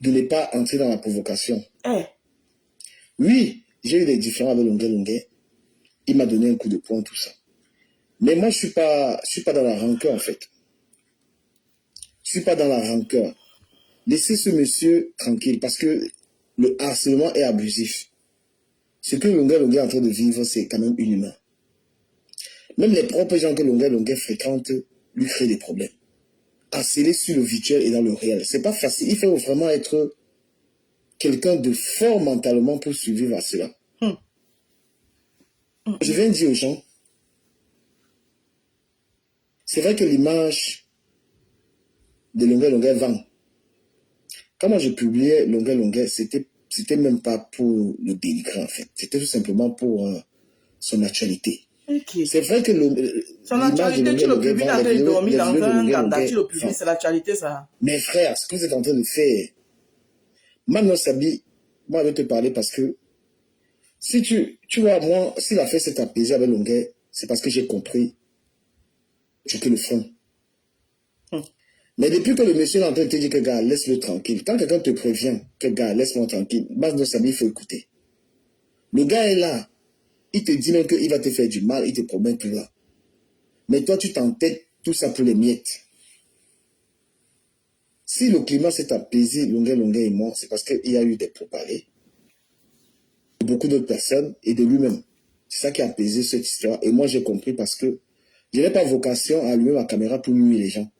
de ne pas entrer dans la provocation. Hey. Oui, j'ai eu des différends avec Longuet. Il m'a donné un coup de poing, tout ça. Mais moi, je suis pas dans la rancœur, en fait. Je suis pas dans la rancœur. Laissez ce monsieur tranquille, parce que le harcèlement est abusif. Ce que Longuet est en train de vivre, c'est quand même inhumain. Même les propres gens que Longuet fréquente lui créent des problèmes. Harceler sur le virtuel et dans le réel, c'est pas facile. Il faut vraiment être quelqu'un de fort mentalement pour survivre à cela. Je viens dire aux gens, c'est vrai que l'image de Longuet vend. Quand moi je publiais Longuet, c'était même pas pour le dénigrer en fait. C'était tout simplement pour son actualité. Okay. C'est vrai que son actualité, tu le publies dans tes dormis dans un ganda, tu le publies, c'est l'actualité ça. Mes frères, ce que vous êtes en train de faire, maintenant Sabi, moi je vais te parler parce que si tu vois, moi, si l'affaire s'est apaisée avec Longuet, c'est parce que j'ai compris ce que le font. Mais depuis que le monsieur est en train de te dire que gars, laisse-le tranquille, quand quelqu'un te prévient que gars, laisse-moi tranquille, il faut écouter. Le gars est là, il te dit même qu'il va te faire du mal, il te promet tout là. Mais toi, tu t'entêtes tout ça pour les miettes. Si le climat s'est apaisé, Longuet et moi, c'est parce qu'il y a eu des pourparlers. Beaucoup d'autres personnes et de lui-même. C'est ça qui a apaisé cette histoire. Et moi, j'ai compris parce que je n'ai pas vocation à allumer ma caméra pour nuire les gens.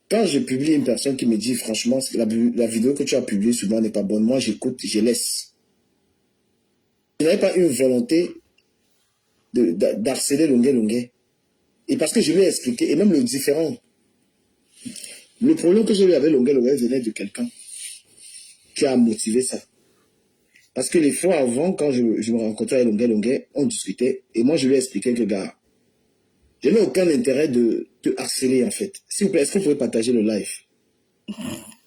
Quand je publie une personne qui me dit, franchement, la vidéo que tu as publiée sur moi n'est pas bonne, moi, j'écoute, je laisse. Je n'avais pas une volonté d'harceler Longuet. Et parce que je lui ai expliqué, et même le différent. Le problème que j'ai eu avec Longuet venait de quelqu'un qui a motivé ça. Parce que les fois avant, quand je me rencontrais avec Longuet, on discutait, et moi je lui ai expliqué que, gars, je n'ai aucun intérêt de te harceler, en fait. S'il vous plaît, est-ce que vous pouvez partager le live?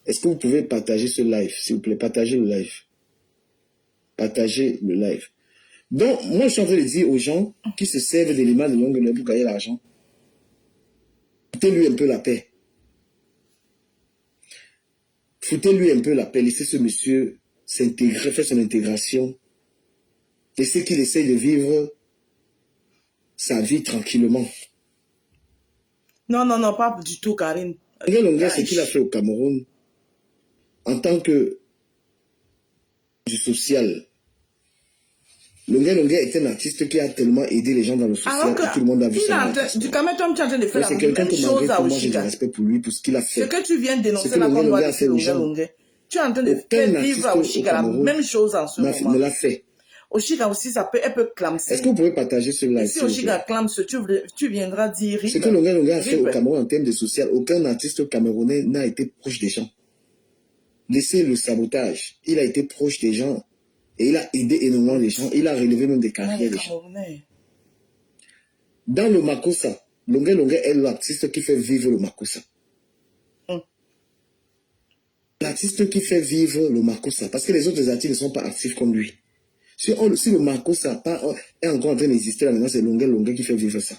Est-ce que vous pouvez partager ce live? S'il vous plaît, partagez le live. Partagez le live. Donc, moi, je suis en train de dire aux gens qui se servent de l'image de Longuet pour gagner l'argent, foutez-lui un peu la paix. Foutez-lui un peu la paix. Laissez ce monsieur s'intégrer, faire son intégration. Laissez qu'il essaye de vivre sa vie tranquillement. Non, pas du tout, Karine. Longuet, ce qu'il a fait au Cameroun, en tant que du social, Longuet est un artiste qui a tellement aidé les gens dans le social que tout le monde a vu ça. Du Cameroun, tu es en train de faire c'est quelqu'un que chose à moi j'ai du Oshiga. respect pour lui, pour ce qu'il a fait. Ce que tu viens de dénoncer là, qu'on doit laisser Longuet. Tu es en train de Aucun faire artiste vivre à au Oshika la Cameroun même chose en ce moment. ne l'a fait. Oshika aussi, elle peut clamser. Est-ce que vous pouvez partager ce live? Et si Oshika clamse, tu viendras dire Ce que Longa Longa a fait au Rip. Cameroun en termes de social, aucun artiste camerounais n'a été proche des gens. Laissez le sabotage. Il a été proche des gens. Et il a aidé énormément les gens. Il a relevé même des carrières des gens. Dans le Makossa, Longa Longa est l'artiste qui fait vivre le Makossa. L'artiste qui fait vivre le Makossa. Parce que les autres artistes ne sont pas actifs comme lui. Si le Makossa est encore en train d'exister là maintenant, c'est Longa Longa qui fait vivre ça.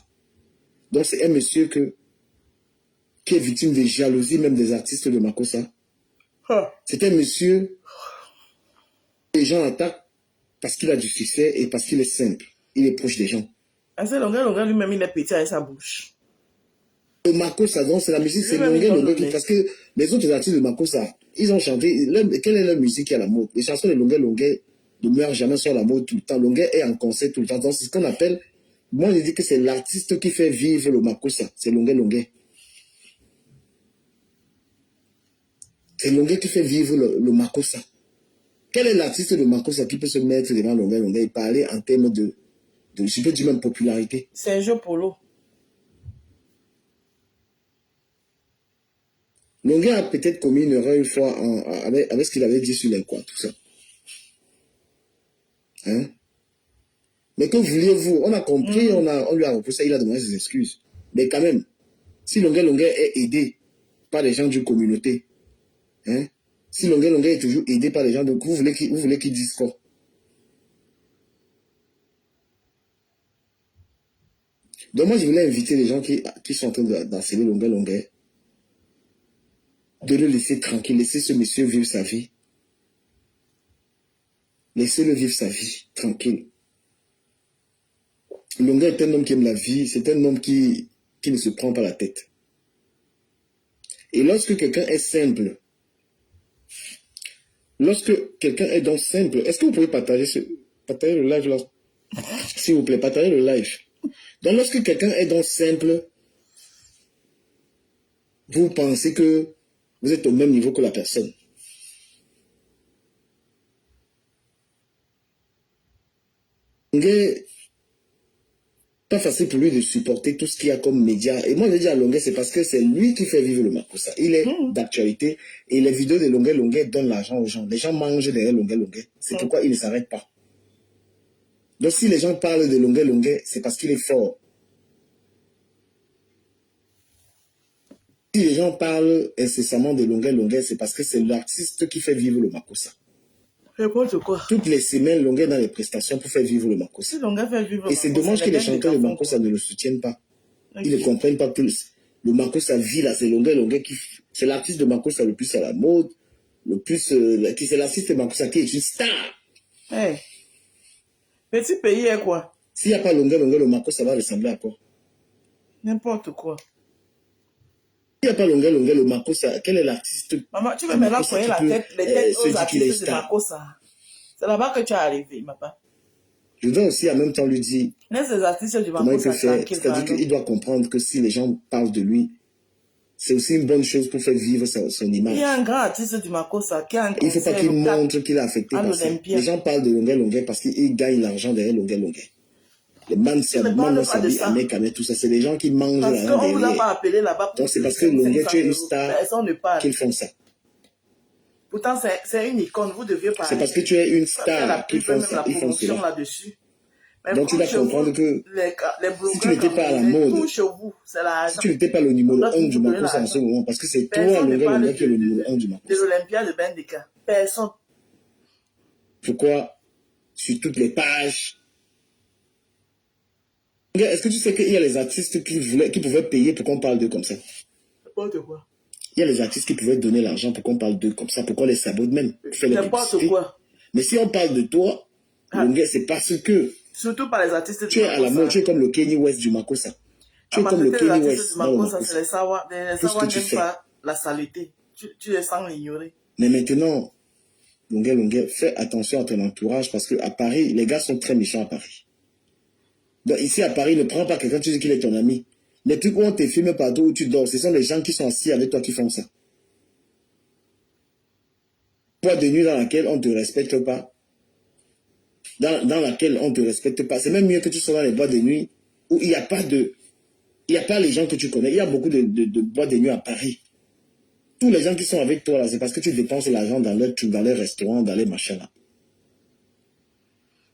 Donc c'est un monsieur qui est victime de jalousie même des artistes de Makossa. C'est un monsieur que les gens attaquent parce qu'il a du succès et parce qu'il est simple. Il est proche des gens. Longa lui-même, il est petit avec sa bouche. Le Makossa, donc c'est la musique, c'est Longa qui... Parce que les autres artistes de Makossa, ils ont chanté... Quelle est leur musique qui est à la mode? Les chansons de Longa ne meurent jamais sur la mode tout le temps. Longa est en concert tout le temps. Donc c'est ce qu'on appelle... Moi, je dis que c'est l'artiste qui fait vivre le Makossa. C'est Longa. C'est Longa qui fait vivre le Makossa. Quel est l'artiste de Makossa qui peut se mettre devant Longa et parler en termes de je peux dire même popularité? Sergio Polo. Longa a peut-être commis une erreur une fois avec ce qu'il avait dit sur les quoi, tout ça. Hein? Mais que vouliez-vous? On a compris, on lui a repoussé, il a demandé ses excuses. Mais quand même, si Longa est aidé par les gens d'une communauté, hein? Si Longa est toujours aidé par les gens, donc vous voulez qu'il dise quoi? Donc moi, je voulais inviter les gens qui sont en train d'harceler Longa, de le laisser tranquille, laisser ce monsieur vivre sa vie. Laissez-le vivre sa vie, tranquille. Longa est un homme qui aime la vie, c'est un homme qui ne se prend pas la tête. Et lorsque quelqu'un est simple, lorsque quelqu'un est donc simple, est-ce que vous pouvez partager le live là? S'il vous plaît, partagez le live. Donc lorsque quelqu'un est donc simple, vous pensez que vous êtes au même niveau que la personne. Longa, pas facile pour lui de supporter tout ce qu'il y a comme média. Et moi, je dis à Longa, c'est parce que c'est lui qui fait vivre le Makossa. Il est d'actualité et les vidéos de Longa donnent l'argent aux gens. Les gens mangent derrière Longa. C'est pourquoi il ne s'arrête pas. Donc, si les gens parlent de Longa, c'est parce qu'il est fort. Si les gens parlent incessamment de Longa, c'est parce que c'est l'artiste qui fait vivre le Makossa. N'importe quoi. Toutes les semaines, Longa est dans les prestations pour faire vivre le Makossa. Et c'est dommage que les chanteurs de Makossa ne le soutiennent pas. Ils ne comprennent pas plus. Le Makossa vit là, c'est Longa qui... C'est l'artiste de Makossa le plus à la mode, c'est l'artiste de Makossa qui est une star. Hey. Petit pays est quoi? S'il n'y a pas Longa, le Makossa va ressembler à quoi? N'importe quoi. S'il n'y a pas Longa, le Makossa, quel est l'artiste? Maman, tu veux maintenant connaître la tête, les têtes aux artistes de Makossa. C'est là-bas que tu es arrivé, papa. Je dois aussi en même temps lui dire laisse les artistes du comment il peut Makossa faire. tranquille. C'est-à-dire qu'il doit comprendre que si les gens parlent de lui, c'est aussi une bonne chose pour faire vivre son image. Il y a un grand artiste du Makossa qui a un concert. Il ne faut pas qu'il montre qu'il est affecté par ça. Les gens parlent de Longa parce qu'ils gagnent l'argent derrière Longa. Les Mansabi, Amekame, tout ça, c'est des gens qui mangent l'argent derrière. Parce qu'on ne vous a pas appelé là-bas. Donc c'est parce que Longa, tu es une star qu'ils font ça. Pourtant, c'est une icône, vous deviez parler. C'est parce que tu es une star qu'ils font ça. Ils font cela. Là-dessus. Donc tu dois comprendre que si tu n'étais pas à la mode, si tu n'étais pas le numéro 1 du Makossa en ce moment, parce que c'est toi, Longa, qui est le numéro 1 du Makossa. De l'Olympia de Bendika. Personne. Pourquoi sur toutes les pages? Est-ce que tu sais qu'il y a les artistes qui pouvaient payer pour qu'on parle d'eux comme ça? N'importe quoi. Il y a les artistes qui pouvaient donner l'argent pour qu'on parle d'eux comme ça, pour qu'on les sabote même. N'importe quoi. Mais si on parle de toi, c'est parce que surtout par les artistes tu es à la mode, tu es comme le Kanye West du Makossa. Tu es comme le Kanye West du Makossa. C'est les Sawa n'aiment pas la saleté. Tu les sens l'ignorer. Mais maintenant, Longa, fais attention à ton entourage parce qu'à Paris, les gars sont très méchants à Paris. Donc ici à Paris, ne prends pas quelqu'un, tu dis qu'il est ton ami. Les trucs où on te filme partout où tu dors, ce sont les gens qui sont assis avec toi qui font ça. boîte de nuit dans laquelle on ne te respecte pas. Dans laquelle on ne te respecte pas. C'est même mieux que tu sois dans les boîtes de nuit où il n'y a pas les gens que tu connais. Il y a beaucoup de boîtes de nuit à Paris. Tous les gens qui sont avec toi là, c'est parce que tu dépenses l'argent dans les restaurants, dans les machins là.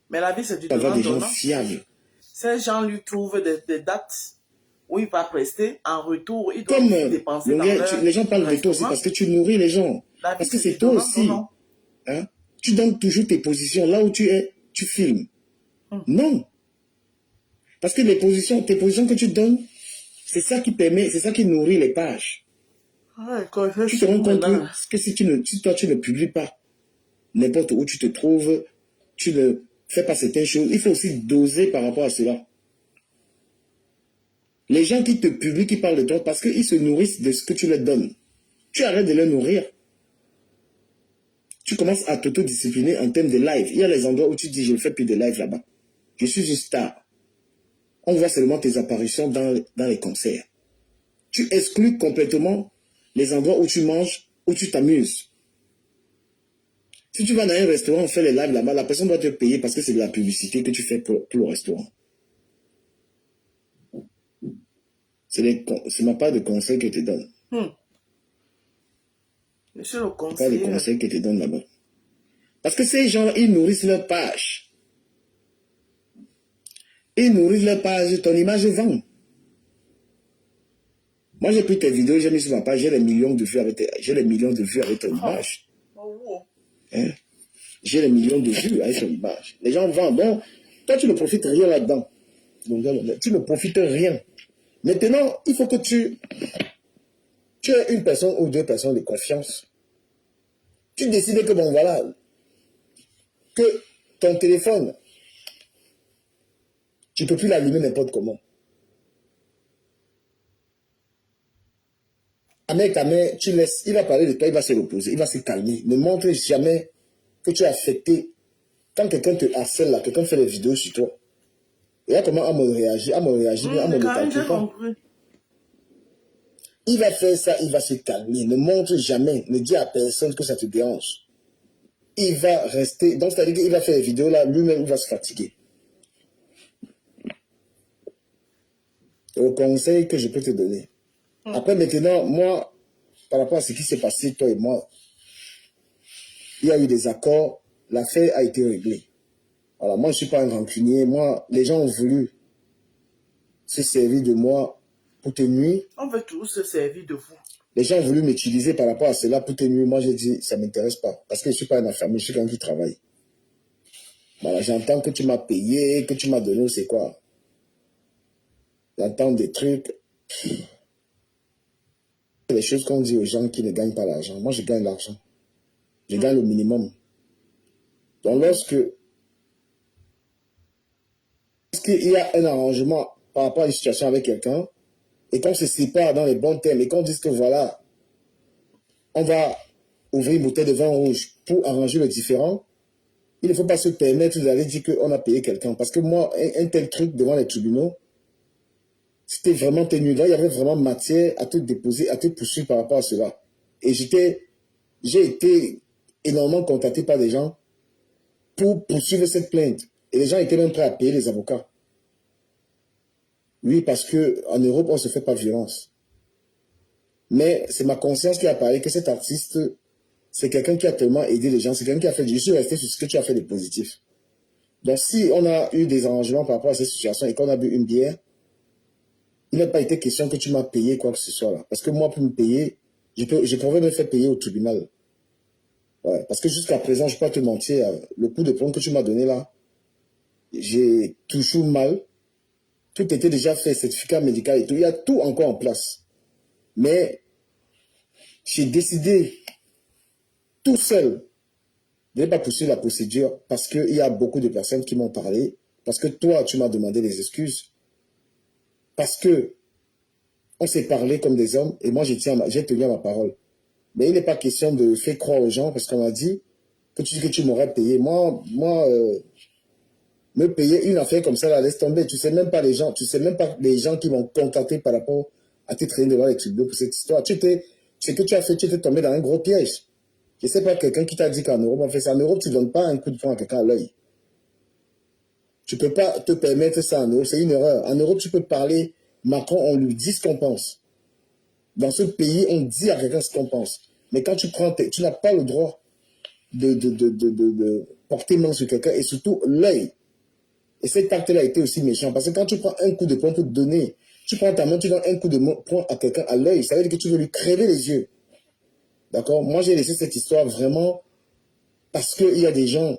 Mais la vie, c'est du Avoir des gens donnant-donnant. fiables. Ces gens lui trouvent des dates où il va prester. En retour, il doit Comme dépenser dans leur les gens parlent de toi aussi restaurant. parce que tu nourris les gens. La vie, Parce que c'est c'est du toi aussi. donnant-donnant. Hein? Tu donnes toujours tes positions. Là où tu es, tu filmes. Non. Parce que tes positions que tu donnes, c'est ça qui permet, c'est ça qui nourrit les pages. Ouais, quand je Tu te suis rends compte maintenant, que si toi tu ne publies pas, n'importe où tu te trouves, tu ne fais pas certaines choses, il faut aussi doser par rapport à cela. Les gens qui te publient, qui parlent de toi, parce qu'ils se nourrissent de ce que tu leur donnes. Tu arrêtes de les nourrir. Tu commences à t'autodiscipliner en termes de live. Il y a les endroits où tu dis, je ne fais plus de live là-bas. Je suis une star. On voit seulement tes apparitions dans les concerts. Tu exclus complètement les endroits où tu manges, où tu t'amuses. Si tu vas dans un restaurant, on fait les lives là-bas, la personne doit te payer parce que c'est de la publicité que tu fais pour le restaurant. C'est ma part de conseil que je te donne. Monsieur le Pas de conseiller, conseils que je te donne là-bas. Parce que ces gens, ils nourrissent leur page. Ils nourrissent leur page, ton image vend. Moi, j'ai pris tes vidéos, j'ai mis sur ma page, j'ai des millions de vues avec ton image. Hein? J'ai des millions de vues avec ton image. Les gens vendent. Donc, toi, tu ne profites rien là-dedans. Donc, tu ne profites rien. Maintenant, il faut que tu aies une personne ou deux personnes de confiance. Tu décides que, bon, voilà, que ton téléphone, tu ne peux plus l'allumer n'importe comment. Avec ta main, tu laisses, il va parler de toi, il va se reposer, il va se calmer. Ne montre jamais que tu es affecté. Quand quelqu'un te harcèle là, quelqu'un fait des vidéos sur toi, et là comment à me réagir, mais à me calculer pas. Il va faire ça, il va se calmer. Ne montre jamais, ne dis à personne que ça te dérange. Il va rester, donc c'est-à-dire qu'il va faire des vidéos là, lui-même il va se fatiguer. Le conseil que je peux te donner. Après maintenant, moi, par rapport à ce qui s'est passé, toi et moi, il y a eu des accords, l'affaire a été réglée. Voilà, moi je ne suis pas un rancunier, moi, les gens ont voulu se servir de moi pour te nuire. on veut tous se servir de vous. Les gens ont voulu m'utiliser par rapport à cela pour te nuire. Moi j'ai dit, ça ne m'intéresse pas, parce que je ne suis pas un famille, je suis quelqu'un qui travaille. Voilà, j'entends que tu m'as payé, que tu m'as donné, c'est quoi? J'entends des trucs. Les choses qu'on dit aux gens qui ne gagnent pas l'argent. Moi, je gagne l'argent. Je gagne le minimum. Donc, lorsqu'il y a un arrangement par rapport à une situation avec quelqu'un, et qu'on se sépare dans les bons termes, et qu'on dise que voilà, on va ouvrir une bouteille de vin rouge pour arranger le différend, il ne faut pas se permettre d'aller dire qu'on a payé quelqu'un. Parce que moi, un tel truc devant les tribunaux, c'était vraiment tenu. Là, il y avait vraiment matière à te déposer, à te poursuivre par rapport à cela. Et j'ai été énormément contacté par des gens pour poursuivre cette plainte. Et les gens étaient même prêts à payer les avocats. Oui, parce qu'en Europe, on ne se fait pas violence. Mais c'est ma conscience qui a parlé que cet artiste, c'est quelqu'un qui a tellement aidé les gens. C'est quelqu'un qui a fait... Je suis resté sur ce que tu as fait de positif. Donc, si on a eu des arrangements par rapport à cette situation et qu'on a bu une bière, il n'a pas été question que tu m'as payé quoi que ce soit là. Parce que moi, pour me payer, je pourrais me faire payer au tribunal. Ouais, parce que jusqu'à présent, je ne vais pas te mentir, le coup de poing que tu m'as donné là, j'ai toujours mal. Tout était déjà fait, certificat médical et tout. Il y a tout encore en place. Mais j'ai décidé tout seul de ne pas poursuivre la procédure parce qu'il y a beaucoup de personnes qui m'ont parlé. Parce que toi, tu m'as demandé des excuses. Parce que on s'est parlé comme des hommes et moi j'ai tenu à ma parole. Mais il n'est pas question de faire croire aux gens parce qu'on m'a dit que tu m'aurais payé. Moi, me payer une affaire comme ça, là, laisse tomber. Tu sais même pas les gens qui m'ont contacté par rapport à te traîner devant les tribunaux pour cette histoire. Ce que tu as fait, tu étais tombé dans un gros piège. Je ne sais pas quelqu'un qui t'a dit qu'en Europe, on fait ça. En Europe, tu ne donnes pas un coup de poing à quelqu'un à l'œil. Tu ne peux pas te permettre ça en Europe. C'est une erreur. En Europe, tu peux parler. Macron, on lui dit ce qu'on pense. Dans ce pays, on dit à quelqu'un ce qu'on pense. Mais quand tu prends, tu n'as pas le droit de porter main sur quelqu'un et surtout l'œil. Et cet acte-là a été aussi méchant. Parce que quand tu prends un coup de poing pour te donner, tu prends ta main, tu donnes un coup de poing à quelqu'un à l'œil, ça veut dire que tu veux lui crever les yeux. D'accord? Moi, j'ai laissé cette histoire vraiment parce qu'il y a des gens,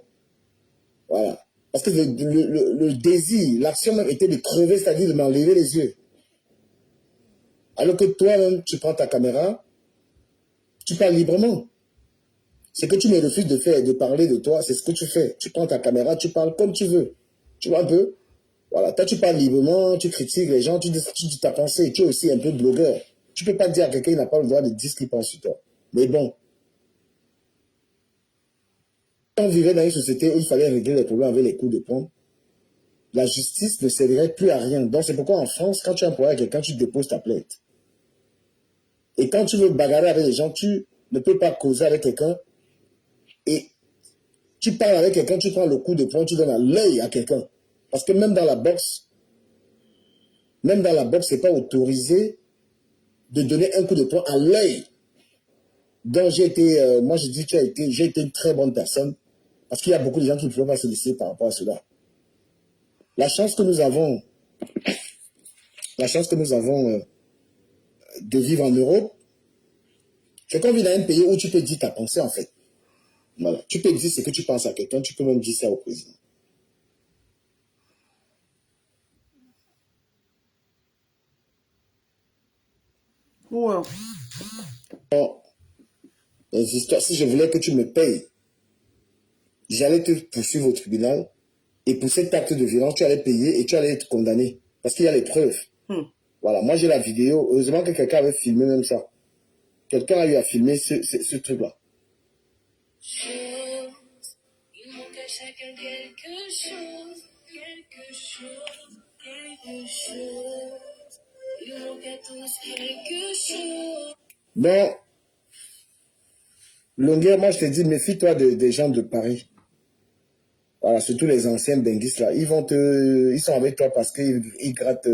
voilà. Parce que le désir, l'action même était de crever, c'est-à-dire de m'enlever les yeux. Alors que toi-même, tu prends ta caméra, tu parles librement. Ce que tu me refuses de faire, de parler de toi, c'est ce que tu fais. Tu prends ta caméra, tu parles comme tu veux. Tu vois un peu? Voilà, toi tu parles librement, tu critiques les gens, tu dis ta pensée, tu es aussi un peu blogueur. Tu ne peux pas dire à quelqu'un qui n'a pas le droit de dire ce qu'il pense sur toi. Mais bon, on vivait dans une société où il fallait régler les problèmes avec les coups de poing. La justice ne servirait plus à rien. Donc c'est pourquoi en France, quand tu as un problème avec quelqu'un, tu déposes ta plainte. Et quand tu veux bagarrer avec les gens, tu ne peux pas causer avec quelqu'un. Et tu parles avec quelqu'un, tu prends le coup de poing, tu donnes à l'œil à quelqu'un. Parce que même dans la boxe, c'est pas autorisé de donner un coup de poing à l'œil. Donc j'ai été, moi je dis j'ai été une très bonne personne. Parce qu'il y a beaucoup de gens qui ne peuvent pas se laisser par rapport à cela. La chance que nous avons de vivre en Europe, c'est qu'on vit dans un pays où tu peux dire ta pensée en fait. Voilà. Tu peux dire ce que tu penses à quelqu'un, tu peux même dire ça au président. Ouais. Les histoires, si je voulais que tu me payes, j'allais te poursuivre au tribunal et pour cet acte de violence, tu allais payer et tu allais être condamné. Parce qu'il y a les preuves. Voilà, moi j'ai la vidéo. Heureusement que quelqu'un avait filmé même ça. Quelqu'un a eu à filmer ce truc-là. Il manque à chacun quelque chose. Il manque à tous quelque chose. Donc, Longueur, moi je te dis, méfie-toi des gens de Paris. Voilà, surtout les anciens benguistes là. Ils sont avec toi parce qu'ils grattent.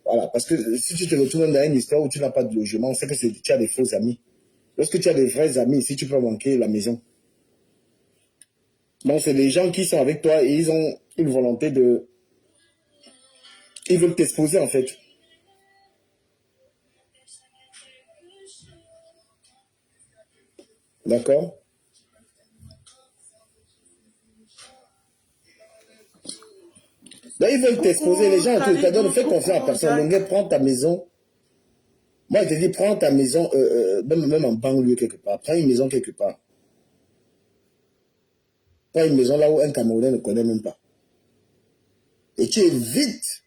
Voilà, parce que si tu te retrouves dans une histoire où tu n'as pas de logement, on sait que tu as des faux amis. Lorsque tu as des vrais amis, si tu peux manquer la maison. Donc c'est des gens qui sont avec toi et ils ont une volonté de... Ils veulent t'exposer en fait. D'accord? Donc ils veulent t'exposer. Les gens te donnent, fais confiance à personne. Donc prends ta maison. Moi je te dis, prends ta maison, même en banlieue quelque part. Prends une maison quelque part. Prends une maison là où un Camerounais ne connaît même pas. Et tu évites,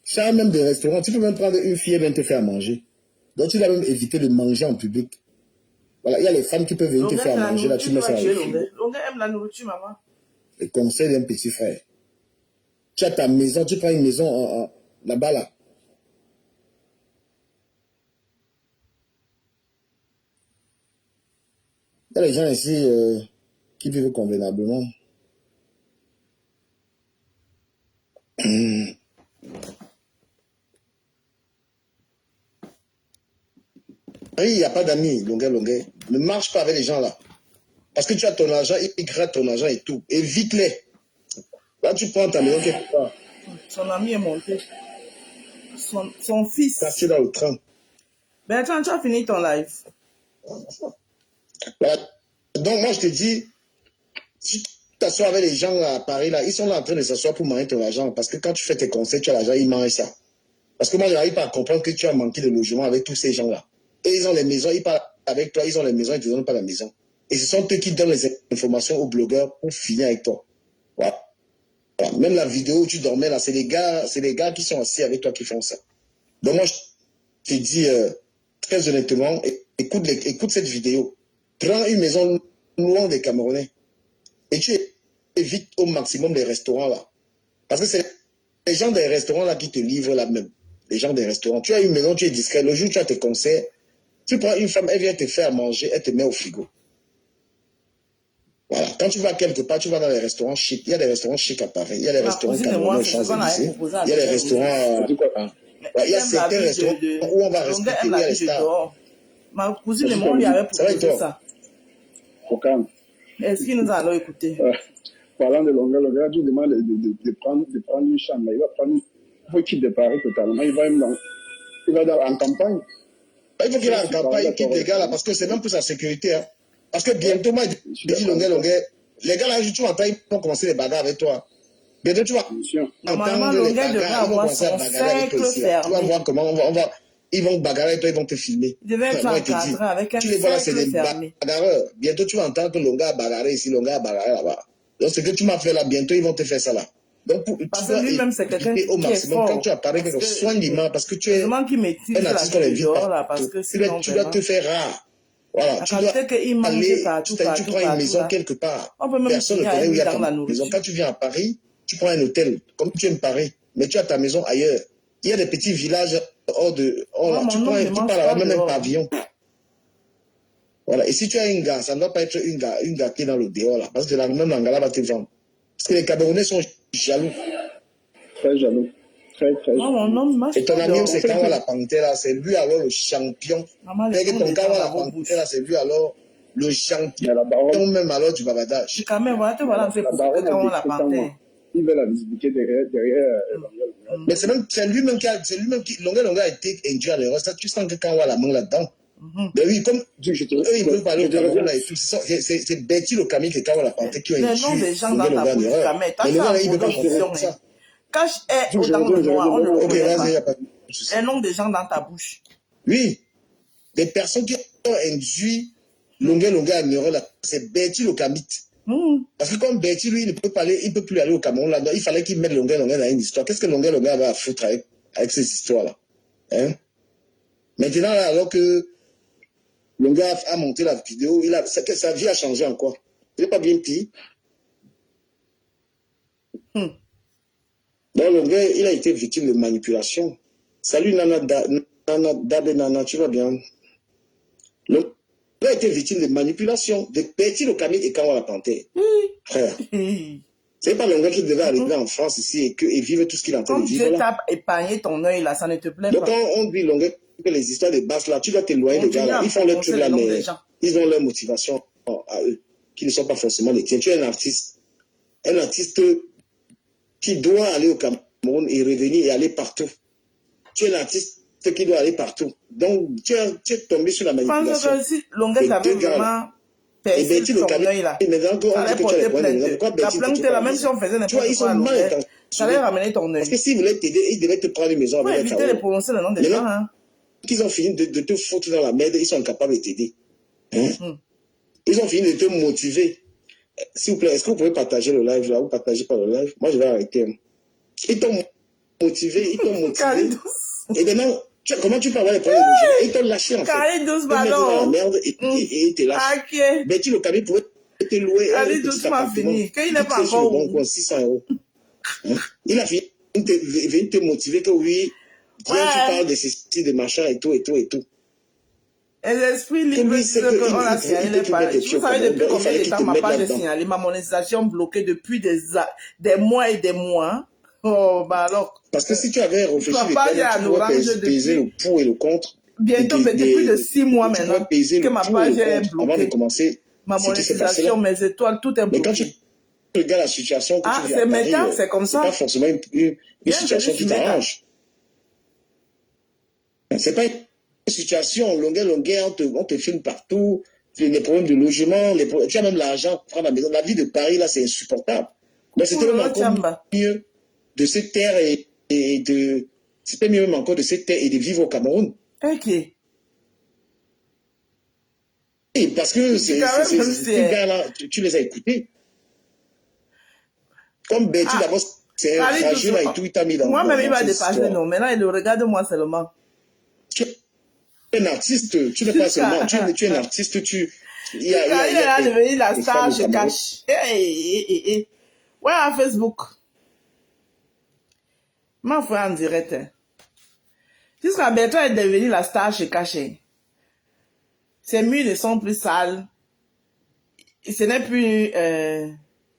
ça même des restaurants, tu peux même prendre une fille et même te faire manger. Donc tu dois même éviter de manger en public. Voilà, il y a les femmes qui peuvent venir te faire manger, là tu mets ça dans le frigo. Longueur aime la nourriture, maman. Le conseil d'un petit frère. Tu as ta maison, tu prends une maison là-bas là. Il y a les gens ici qui vivent convenablement. Oui, il n'y a pas d'amis, longueur. Ne marche pas avec les gens là. Parce que tu as ton argent, ils grattent ton argent et tout. Évite-les. Là, tu prends ta maison quelque part. Son ami est monté. Son fils. Caché dans le train. Bertrand, tu as fini ton live. Voilà. Donc, moi, je te dis, si tu t'assois avec les gens là, à Paris, là, ils sont là en train de s'asseoir pour manger ton argent. Parce que quand tu fais tes conseils, tu as l'argent, ils mangent ça. Parce que moi, je n'arrive pas à comprendre que tu as manqué de logement avec tous ces gens-là. Et ils ont les maisons, ils parlent avec toi, ils ont les maisons, ils ne te donnent pas la maison. Et ce sont eux qui donnent les informations aux blogueurs pour finir avec toi. Voilà. Voilà. Même la vidéo où tu dormais là, c'est les gars qui sont assis avec toi qui font ça. Donc moi, je te dis très honnêtement, écoute cette vidéo. Prends une maison loin des Camerounais. Et tu évites au maximum les restaurants là. Parce que c'est les gens des restaurants là qui te livrent là même. Les gens des restaurants. Tu as une maison, tu es discret. Le jour où tu as tes concerts, tu prends une femme, elle vient te faire manger, elle te met au frigo. Voilà. Quand tu vas quelque part, tu vas dans les restaurants chics. Il y a des restaurants chics à Paris. Il y a des Ma restaurants cousine et moi, camerounais aux c'est ce qu'on avait Champs-Élysées. proposé à Il y a des Bébé restaurants... C'est quoi? hein. Mais Il y a elle aime la certains vie restaurants où on va Longueur respecter, aime où il y la a les vie de stars. dehors. Ma cousine et C'est moi, on lui avait Ça va et proposé toi? ça. Au calme. Est-ce qu'il nous a alors écouté? Parlant de longueur, le gars, tu demandes de prendre une chambre. Là. Il va prendre... Il faut quitter Paris totalement. Il va même en campagne. Il faut qu'il aille en campagne, quitte les gars là, parce que c'est même pour sa sécurité. Hein. Parce que bientôt, moi, je dis longueur. Les gars là, tu vas entendre, ils vont commencer les bagarres avec toi. Bientôt, tu vas Normalement, entendre les Longueur devrait bagarres, ils vont avoir commencer à son bagarrer avec toi cercle ici. Là. Tu vas fermé. voir comment ils vont bagarrer avec toi, ils vont te filmer. Il devait être Moi, je te dis, encadré avec un tu les vois là, c'est cercle des fermé. bagarreurs. Bientôt, tu vas entendre que Longueur a bagarré ici, Longueur a bagarré là-bas. Donc, ce que tu m'as fait là, bientôt, ils vont te faire ça là. Donc, tu Parce dois que lui-même, c'est quelqu'un éviter au qui est maximum. Quand fort. tu apparais quelque chose, soigneusement, parce que tu es Heureusement qu'il maîtrise un la artiste qu'on vie invite dehors là, partout. parce que sinon, Tu dois te faire rare. Voilà, la tu dois qualité qu'il mange aller, partout, tu prends une maison là. quelque part. On peut même Personne ne finir connaît avec où il y a dans ta la maison. nourriture. Quand tu viens à Paris, tu prends un hôtel, comme tu aimes Paris, mais tu as ta maison ailleurs. Il y a des petits villages hors de... Moi, tu mon oncle ne mange pars pas là-bas, même un dehors. pavillon. Voilà, et si tu as un gars, ça ne doit pas être une gars qui est dans le dehors là, parce que la même Angala va te vendre. Parce que les Camerounais sont jaloux. Très jaloux. Très, très Moi, jaloux. mon homme ne mange Et ton pas ami, dehors. c'est Kawa la Panthère, c'est lui alors le champion. Maman, Dès les que tours ton des Kawa gens la dans vos bouches. Panthère, c'est lui alors le Mais champion, la baronne, même alors du babadage. Quand même, voilà, te voilà, fait la profiter baronne quand on a la décrit en moi. panthère. Il veut la visibilité derrière Longueur. Mais c'est lui-même qui, Longueur a été induit à l'erreur. Ça, tu sens que Kawa a la main là-dedans. Mais oui, comme eux, ils peuvent parler au Cameroun là et tout. C'est Betty le Camille et Kawa la Panthère qui ont Les induit noms des gens dans Longueur ta en bouche, erreur. Camille. T'as Mais fait Longueur, un il ne peut pas production. comprendre ça. Cache est dans le noir, on ne le Ok, connaît vas-y, il n'y a pas. pas de souci. Les noms des gens dans ta bouche. Oui, des personnes qui ont induit Longueur en erreur là, c'est Betty le Camille. Parce que comme Betty, lui, il ne peut pas aller, il peut plus aller au Cameroun là, donc il fallait qu'il mette Longueur dans une histoire. Qu'est-ce que Longueur avait à foutre avec ces histoires-là? Hein? Maintenant, là, alors que Longueur a monté la vidéo, sa vie a changé en quoi? Il n'est pas bien pire. Donc Longueur, il a été victime de manipulation. Salut Nana Dabe Nana, tu vas bien? Longueur a été victime de manipulation, de Betty le Camille et Kawa la Panthère. Frère. C'est pas Longueur qui devait arriver en France ici et vivre tout ce qu'il est en train de Comme vivre Dieu là. t'a épargné ton œil là, ça ne te plaît Donc pas. quand on dit Longueur, que les histoires de basse là, tu dois t'éloigner des gars là. Ils font leur truc là, mais ils ont leur motivation à eux, qui ne sont pas forcément les tiens. Tu es un artiste qui doit aller au Cameroun et revenir et aller partout. Tu es un artiste qui doit aller partout. Donc tu es tombé sur la Je pense manipulation. que si Longueur t'avait vraiment Et percé Betty le ton Camille, œil là, maintenant qu'on ça dit allait que tu as les porter problèmes, plainte. pourquoi La Betty plainte là, même si on faisait tu vois, n'importe ils quoi à sont mal Longueur, ça intentionnés. allait ramener ton Parce œil. que s'ils voulaient t'aider, ils devaient te prendre une maison Faut avec un éviter de Kawa. prononcer le nom des gens. Hein. Qu'ils ont fini de te foutre dans la merde, ils sont incapables de t'aider. Hein? Ils ont fini de te motiver. S'il vous plaît, est-ce que vous pouvez partager le live là? Vous partagez pas le live? Moi, je vais arrêter. Ils t'ont motivé, Et maintenant, comment tu peux avoir les problèmes de Ils t'ont lâché en fait. Calidous, Ils mettent dans la merde et ils te lâchent. Ok. Betty le Camille pouvait te louer un Calidous, petit tu m'as appartement. fini. Qu'il n'est pas Fixé sur le encore bon coin, 600 €. Hein? Il a fini de te motiver que oui, viens, tu parles de ceci, de machin et tout. Les esprits libres disent qu'on a signalé les pages. Vous savez depuis combien de temps ma page est signalée, ma monétisation bloquée depuis des mois et des mois. Oh, bah alors. Parce que si tu avais réfléchi, tu pourrais peser le pour et le contre. Bientôt, depuis plus de 6 mois maintenant, que ma page est bloquée. Avant de commencer, ma monétisation, mes étoiles, tout est bloqué. Mais quand tu regardes la situation que tu vis à Paris, maintenant, c'est comme ça. C'est pas forcément une situation qui t'arrange. C'est pas une situation longueur, on te filme partout, les problèmes de logement, tu as même l'argent pour prendre la maison. La vie de Paris, là, c'est insupportable. Mais c'était même encore mieux de se taire et de... C'était mieux même encore de se taire et de vivre au Cameroun. Ok. Et parce que ces gars-là, tu les as écoutés. Comme Betty, d'abord, c'est un fragile là et tout, il t'a mis dans... Moi-même, il va dépasser, non. Maintenant, il regarde moi seulement. Tu es un artiste, tu n'es pas seulement... Tu es un artiste, il a devenu la star, je cache. Ouais, à Facebook. Ma foi en direct. Jusqu'à Bertrand est devenu la star, je cache. Ses murs ne sont plus sales. ce n'est plus,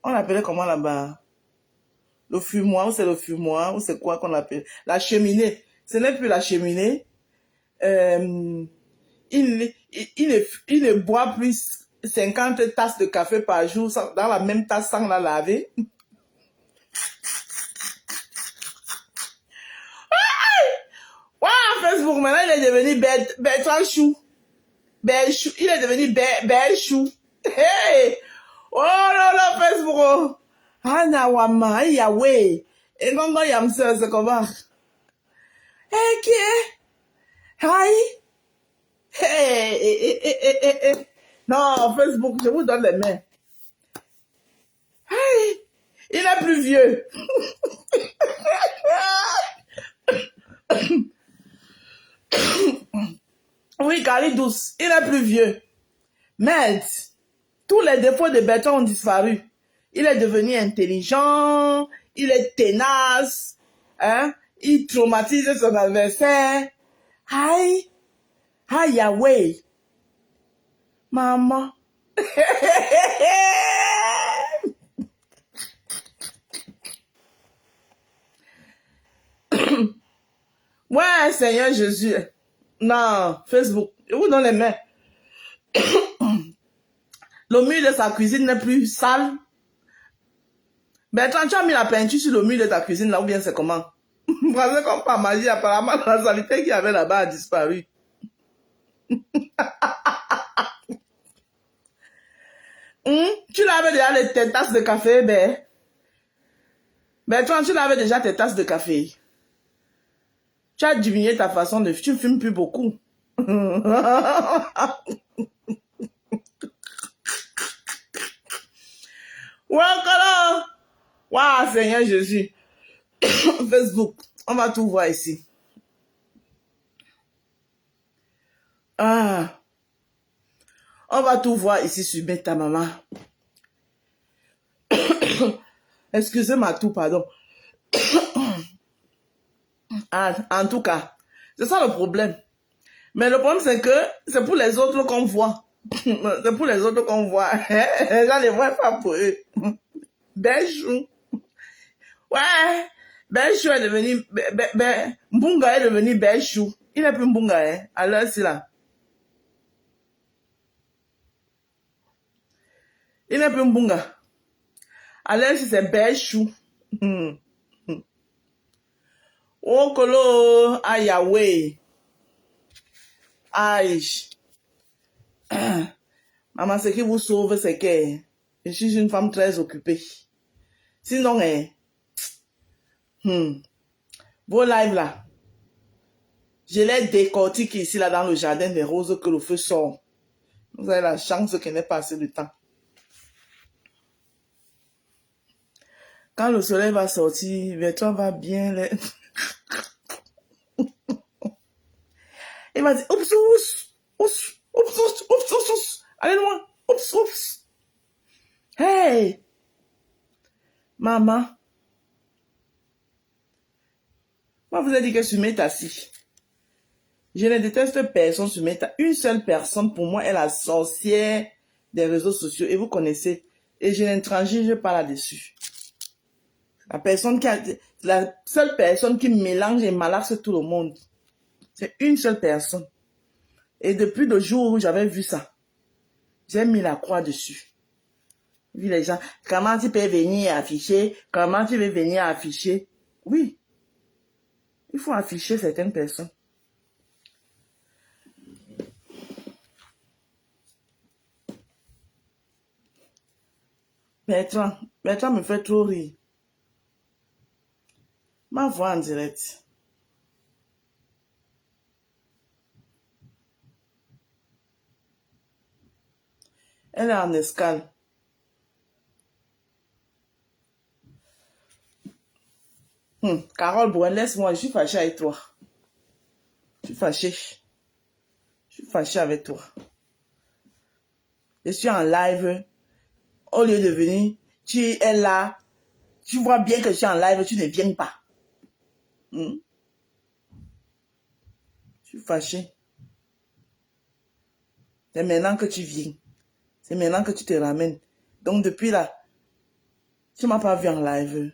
on l'appelait comment là-bas? Le fumoir, ou c'est le fumoir, ou c'est quoi qu'on appelle? La cheminée. Ce n'est plus la cheminée. Il ne boit plus 50 tasses de café par jour dans la même tasse sans la laver. Waouh, Facebook, maintenant il est devenu Bertrand Chou. Il est devenu Chou. Hey! Oh là là, Facebook. Ana wama, Yahweh. Et non, yamse, c'est comment? Hey, qui est? Hi. Hey. Non, Facebook, je vous donne les mains. Hey. Il est plus vieux. Oui, Cali Douce, il est plus vieux. Mais tous les défauts de Bertrand ont disparu. Il est devenu intelligent, il est tenace, hein? Il traumatise son adversaire. Aïe, aïe, Yahweh. Maman. Ouais, Seigneur Jésus. Non, Facebook, je vous donne les mains. Le mur de sa cuisine n'est plus sale. Bertrand, tu as mis la peinture sur le mur de ta cuisine là, ou bien c'est comment? Parce que comme par magie, apparemment, la saleté qu'il y avait là-bas a disparu. Tu lavais déjà tes tasses de café, Bertrand, tu lavais déjà tes tasses de café. Tu as diminué ta façon de... Tu ne fumes plus beaucoup. Voilà. Waouh, Seigneur Jésus. Facebook, on va tout voir ici. Ah. On va tout voir ici sur Beta Maman. Excusez-moi tout, pardon. Ah, en tout cas, c'est ça le problème. Mais le problème, c'est que c'est pour les autres qu'on voit. C'est pour les autres qu'on voit. Les gens ne voient pas pour eux. Benchou. Ouais. Benchou est devenu... Mbunga est devenu Benchou. Il n'est plus Mbunga, hein. Alors, c'est là. Il n'est plus Mbunga. Alors, c'est Benchou. Oh, Kolo, ah, Yahweh. Aïe. Maman, ce qui vous sauve, c'est que je suis une femme très occupée. Sinon, vos lives là, je les décortique ici là dans le jardin des roses que le feu sort. Vous avez la chance qu'il n'ait pas assez de temps. Quand le soleil va sortir, Bertrand va bien. Il va dire, oups, oups, oups, oups, oups, oups, oups, oups, allez loin, oups, oups. Hey, maman, moi vous avez dit que sur Meta, si. Je ne déteste personne sur Meta. Une seule personne, pour moi, est la sorcière des réseaux sociaux. Et vous connaissez. Et je n'intransigerai pas là-dessus. La seule personne qui mélange et malaxe tout le monde. C'est une seule personne. Et depuis le jour où j'avais vu ça, j'ai mis la croix dessus. Vu les gens, comment tu peux venir afficher? Comment tu veux venir afficher? Oui. Il faut afficher certaines personnes. Bertrand me fait trop rire. Ma voix en direct. Elle est en escale. Carole Bouen, laisse-moi, je suis fâchée avec toi. Je suis fâchée. Je suis fâchée avec toi. Je suis en live. Au lieu de venir, tu es là. Tu vois bien que je suis en live, tu ne viens pas. Je suis fâchée. C'est maintenant que tu viens. C'est maintenant que tu te ramènes. Donc depuis là, tu ne m'as pas vu en live.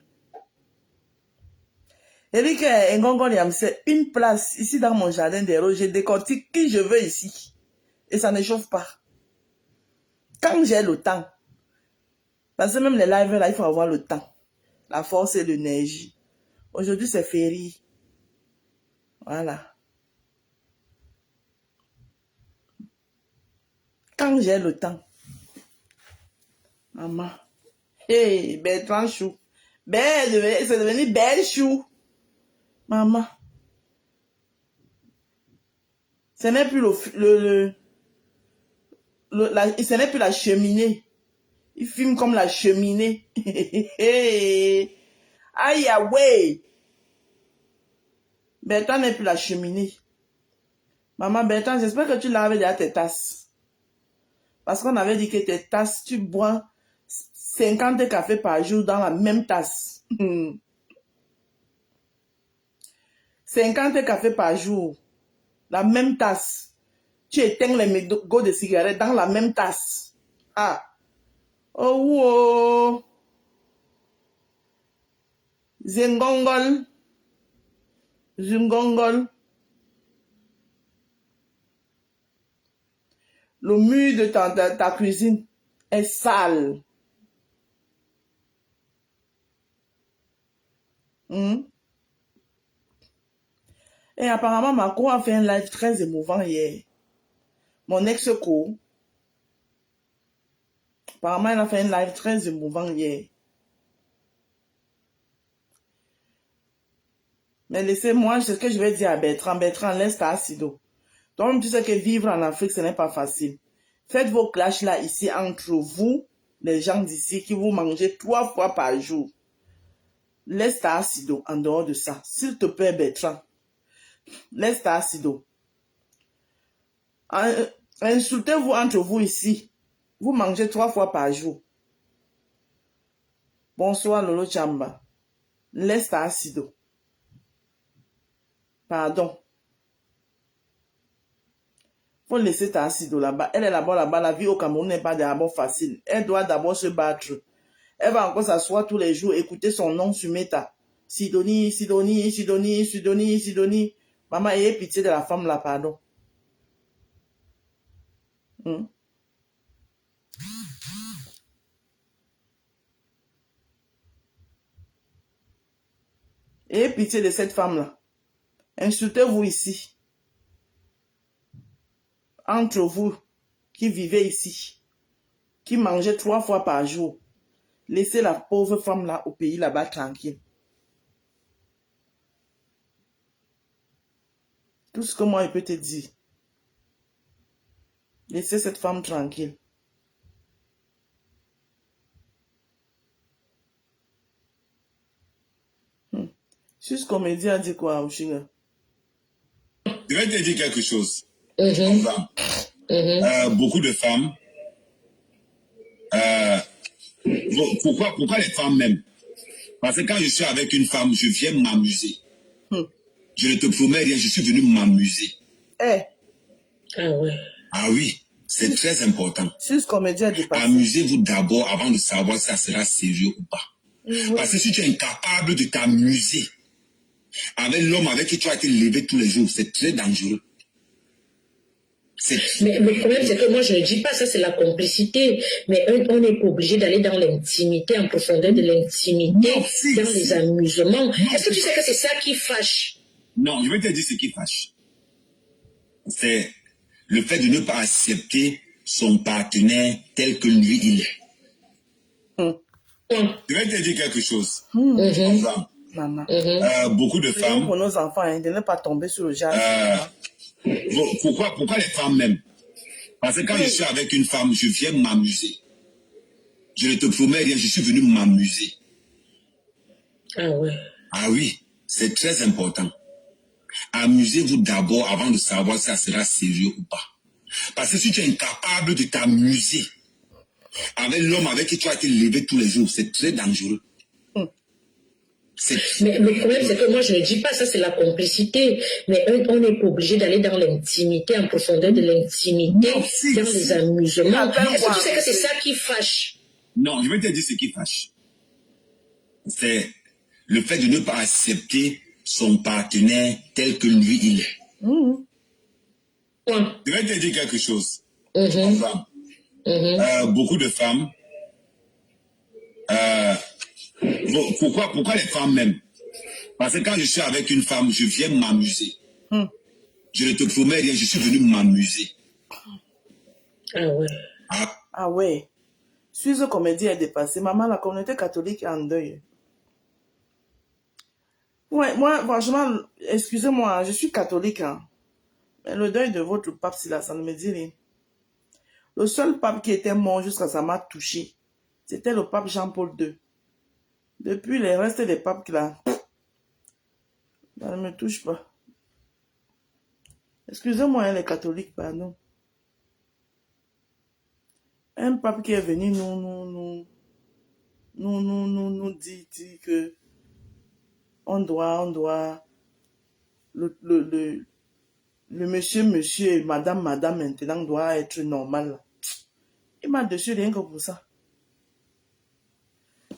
Eric Ngongoliam, c'est une place ici dans mon jardin des roses. Je décortique qui je veux ici. Et ça ne chauffe pas. Quand j'ai le temps. Parce que même les lives là, il faut avoir le temps. La force et l'énergie. Aujourd'hui, c'est férié. Voilà. Quand j'ai le temps. Maman. Hey, Bertrand Chou. C'est devenu Belle Chou. Maman. Ce n'est plus ce n'est plus la cheminée. Il filme comme la cheminée. Aïe, ouais. Bertrand n'est plus la cheminée. Maman Bertrand, j'espère que tu laves déjà tes tasses. Parce qu'on avait dit que tes tasses, tu bois 50 cafés par jour dans la même tasse. 50 cafés par jour. La même tasse. Tu éteins les mégots de cigarettes dans la même tasse. Ah. Oh, wow. Zingongol. Zingongol. Le mur de ta cuisine est sale. Et apparemment, ma co a fait un live très émouvant hier. Mon ex-co. Apparemment, elle a fait un live très émouvant hier. Mais laissez-moi, c'est ce que je vais dire à Bertrand. Bertrand, laisse ta acido. Donc, tu sais que vivre en Afrique, ce n'est pas facile. Faites vos clashs là, ici, entre vous, les gens d'ici, qui vous mangez 3 fois par jour. Laisse ta acido en dehors de ça. S'il te plaît, Bertrand. Laisse ta acido. Insultez-vous entre vous ici. Vous mangez 3 fois par jour. Bonsoir, Lolo Chamba. Laisse ta acido. Pardon. Faut laisser ta acido là-bas. Elle est là-bas. La vie au Cameroun n'est pas d'abord facile. Elle doit d'abord se battre. Elle va encore s'asseoir tous les jours, écouter son nom sur Meta. Sidonie, Sidonie, Sidonie, Sidonie, Sidonie. Maman, ayez pitié de la femme là, pardon. Ayez pitié de cette femme-là. Insultez-vous ici. Entre vous qui vivez ici, qui mangez 3 fois par jour, laissez la pauvre femme-là au pays là-bas tranquille. Tout ce que moi je peux te dire. Laissez cette femme tranquille. Juste comédie a dit quoi, Oshiga? Je vais te dire quelque chose. Beaucoup de femmes. Pourquoi les femmes m'aiment? Parce que quand je suis avec une femme, je viens m'amuser. Je ne te promets rien, je suis venu m'amuser. Ah ouais. Ah oui, c'est très important. Juste comédien dépassé. Amusez-vous d'abord avant de savoir si ça sera sérieux ou pas. Parce que si tu es incapable de t'amuser avec l'homme avec qui tu as été levé tous les jours, c'est très dangereux. Mais le problème, c'est que moi, je ne dis pas ça, c'est la complicité. Mais on n'est pas obligé d'aller dans l'intimité, en profondeur de l'intimité, dans les amusements. Est-ce que tu sais que c'est ça qui fâche? Non, je vais te dire ce qui fâche. C'est le fait de ne pas accepter son partenaire tel que lui, il est. Je vais te dire quelque chose. Maman. Beaucoup de femmes... Pour nos enfants, de ne pas tomber sur le genre. Pourquoi les femmes m'aiment? Parce que quand je suis avec une femme, je viens m'amuser. Je ne te promets rien, je suis venu m'amuser. Ah ouais. Ah oui, c'est très important. Amusez-vous d'abord avant de savoir si ça sera sérieux ou pas. Parce que si tu es incapable de t'amuser avec l'homme avec qui tu as été levé tous les jours, c'est très dangereux. Mais le problème, c'est que moi, je ne dis pas ça, c'est la complicité. Mais on n'est pas obligé d'aller dans l'intimité, en profondeur de l'intimité, dans les amusements. Est-ce que tu sais que c'est ça qui fâche? Non, je vais te dire ce qui fâche. C'est le fait de ne pas accepter son partenaire tel que lui il est. Je vais te dire quelque chose. Enfin, beaucoup de femmes, pourquoi les femmes m'aiment? Parce que quand je suis avec une femme, je viens m'amuser. Je ne te promets rien, je suis venu m'amuser. Ah ouais. Ah ouais. Suisse comédie est dépassée. Maman, la communauté catholique est en deuil. Ouais, moi, franchement, excusez-moi, je suis catholique. Hein. Mais le deuil de votre pape, ça ne me dit rien. Le seul pape qui était mort jusqu'à ça m'a touché, c'était le pape Jean-Paul II. Depuis les restes des papes là, ça ne me touche pas. Excusez-moi, les catholiques, pardon. Un pape qui est venu nous dit que on doit le monsieur et madame maintenant doit être normal. Il m'a dessus rien que pour ça.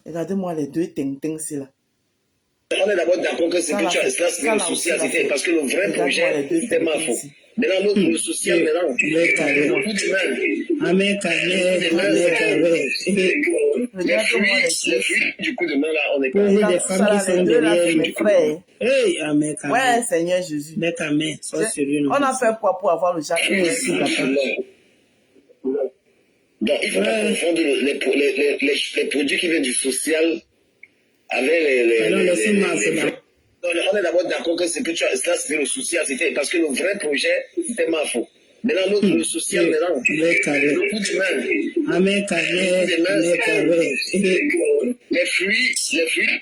Regardez-moi les deux ting-ting, c'est là. On est d'abord d'accord que c'est que tu as cela, c'est le social, c'était parce que le vrai projet, c'était ma faute. Maintenant, l'autre, le social, maintenant, les fruits, du coup, demain, là, on est pas. Des femmes qui sont derrière mes frères. Hey, amen. Ouais, Seigneur Jésus. On a fait quoi pour avoir le Jacques? Donc, il faut pas confondre les produits qui viennent du social avec on est d'abord d'accord que c'est que tu as, cela c'était le social, c'était parce que le vrai projet, c'était ma faute. Maintenant, l'autre, le social, maintenant, le coup d'humain. Les fruits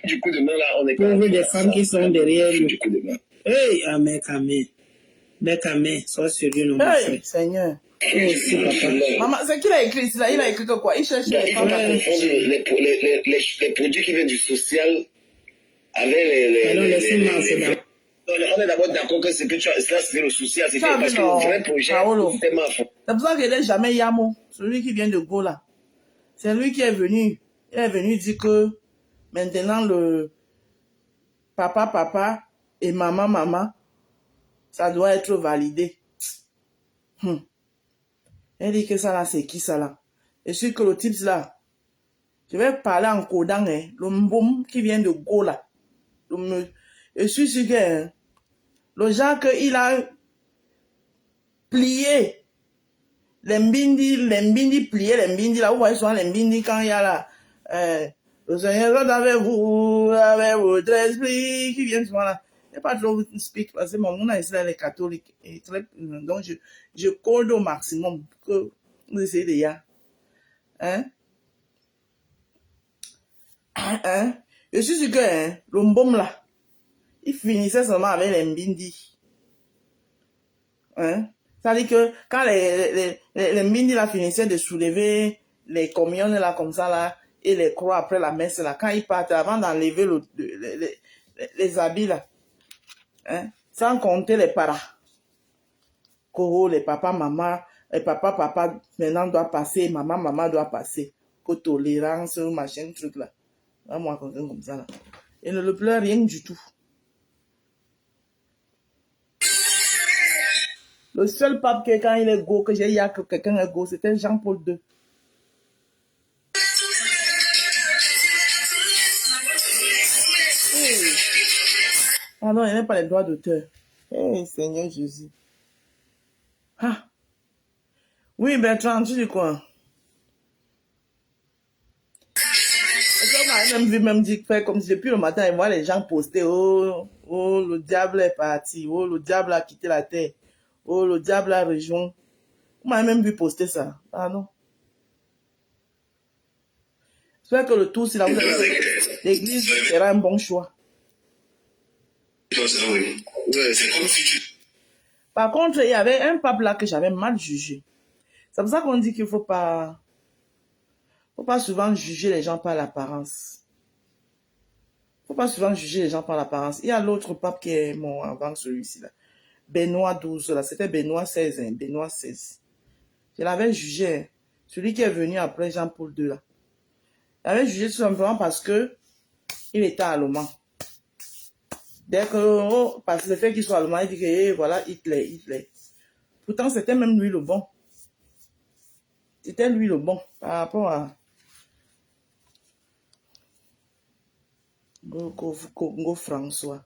du coup de main, là, on est pas. Des femmes qui sont derrière nous. Du coup de main. Hey, amen. Sois sérieux, non, hey, Seigneur. Maman, c'est qui l'a écrit ici là? Il a écrit que quoi? Il cherche les femmes. Les produits qui viennent du social avec on est d'abord d'accord que c'est que tu as, cela c'était le social, c'était parce que le vrai projet, c'était ma faute. C'est pour ça qu'il n'est jamais Yamo, celui qui vient de Gola. C'est lui qui est venu. Il est venu dire que maintenant le papa et maman, ça doit être validé. Elle dit que ça là, c'est qui ça là? Et sûr que le type là, je vais parler en codant, le mboum qui vient de Gola. Je suis sûr que le genre qu'il a plié les mbindi plié les mbindi là, vous voyez souvent les mbindi quand il y a là, le Seigneur avec votre esprit qui vient souvent là. Il n'y a pas trop de speak parce que mon monde ici là, les catholiques, et très, donc je code au maximum que vous essayez de y aller. Je suis sûr que le mbom là, il finissait seulement avec les mbindi. C'est-à-dire que quand les mbindi là finissaient de soulever les communions là comme ça là, et les croix après la messe là, quand ils partent avant d'enlever les habits là, sans compter les parents. Koro, les papas, maman, les papa, maintenant doit passer, maman doit passer. Que tolérance, machin, truc là. Là, moi, comme ça là. Et ne le pleure rien du tout. Le seul pape que quand il est go, que j'ai eu que quelqu'un est go, c'était Jean-Paul II. Ah non, il n'y a pas les droits d'auteur. Eh, Seigneur Jésus. Ah. Oui, Bertrand, tu dis quoi? On a même vu, même dit, faire comme si depuis le matin, il voit les gens poster, oh, le diable est parti, oh, le diable a quitté la terre, oh, le diable a rejoint. On m'a même vu poster ça. Ah non. J'espère que le tout, si l'église sera un bon choix. Par contre, il y avait un pape là que j'avais mal jugé. C'est pour ça qu'on dit qu'il ne faut pas souvent juger les gens par l'apparence. Faut pas souvent juger les gens par l'apparence. Il y a l'autre pape qui est mort avant celui-ci là. Benoît XII là, c'était Benoît XVI, hein, Benoît XVI. Je l'avais jugé, hein. Celui qui est venu après Jean-Paul II là. Je l'avais jugé tout simplement parce que il était allemand. Dès que, parce que le fait qu'il soit allemand, il dit que voilà, Hitler. Pourtant, c'était même lui le bon. C'était lui le bon par rapport à Go François.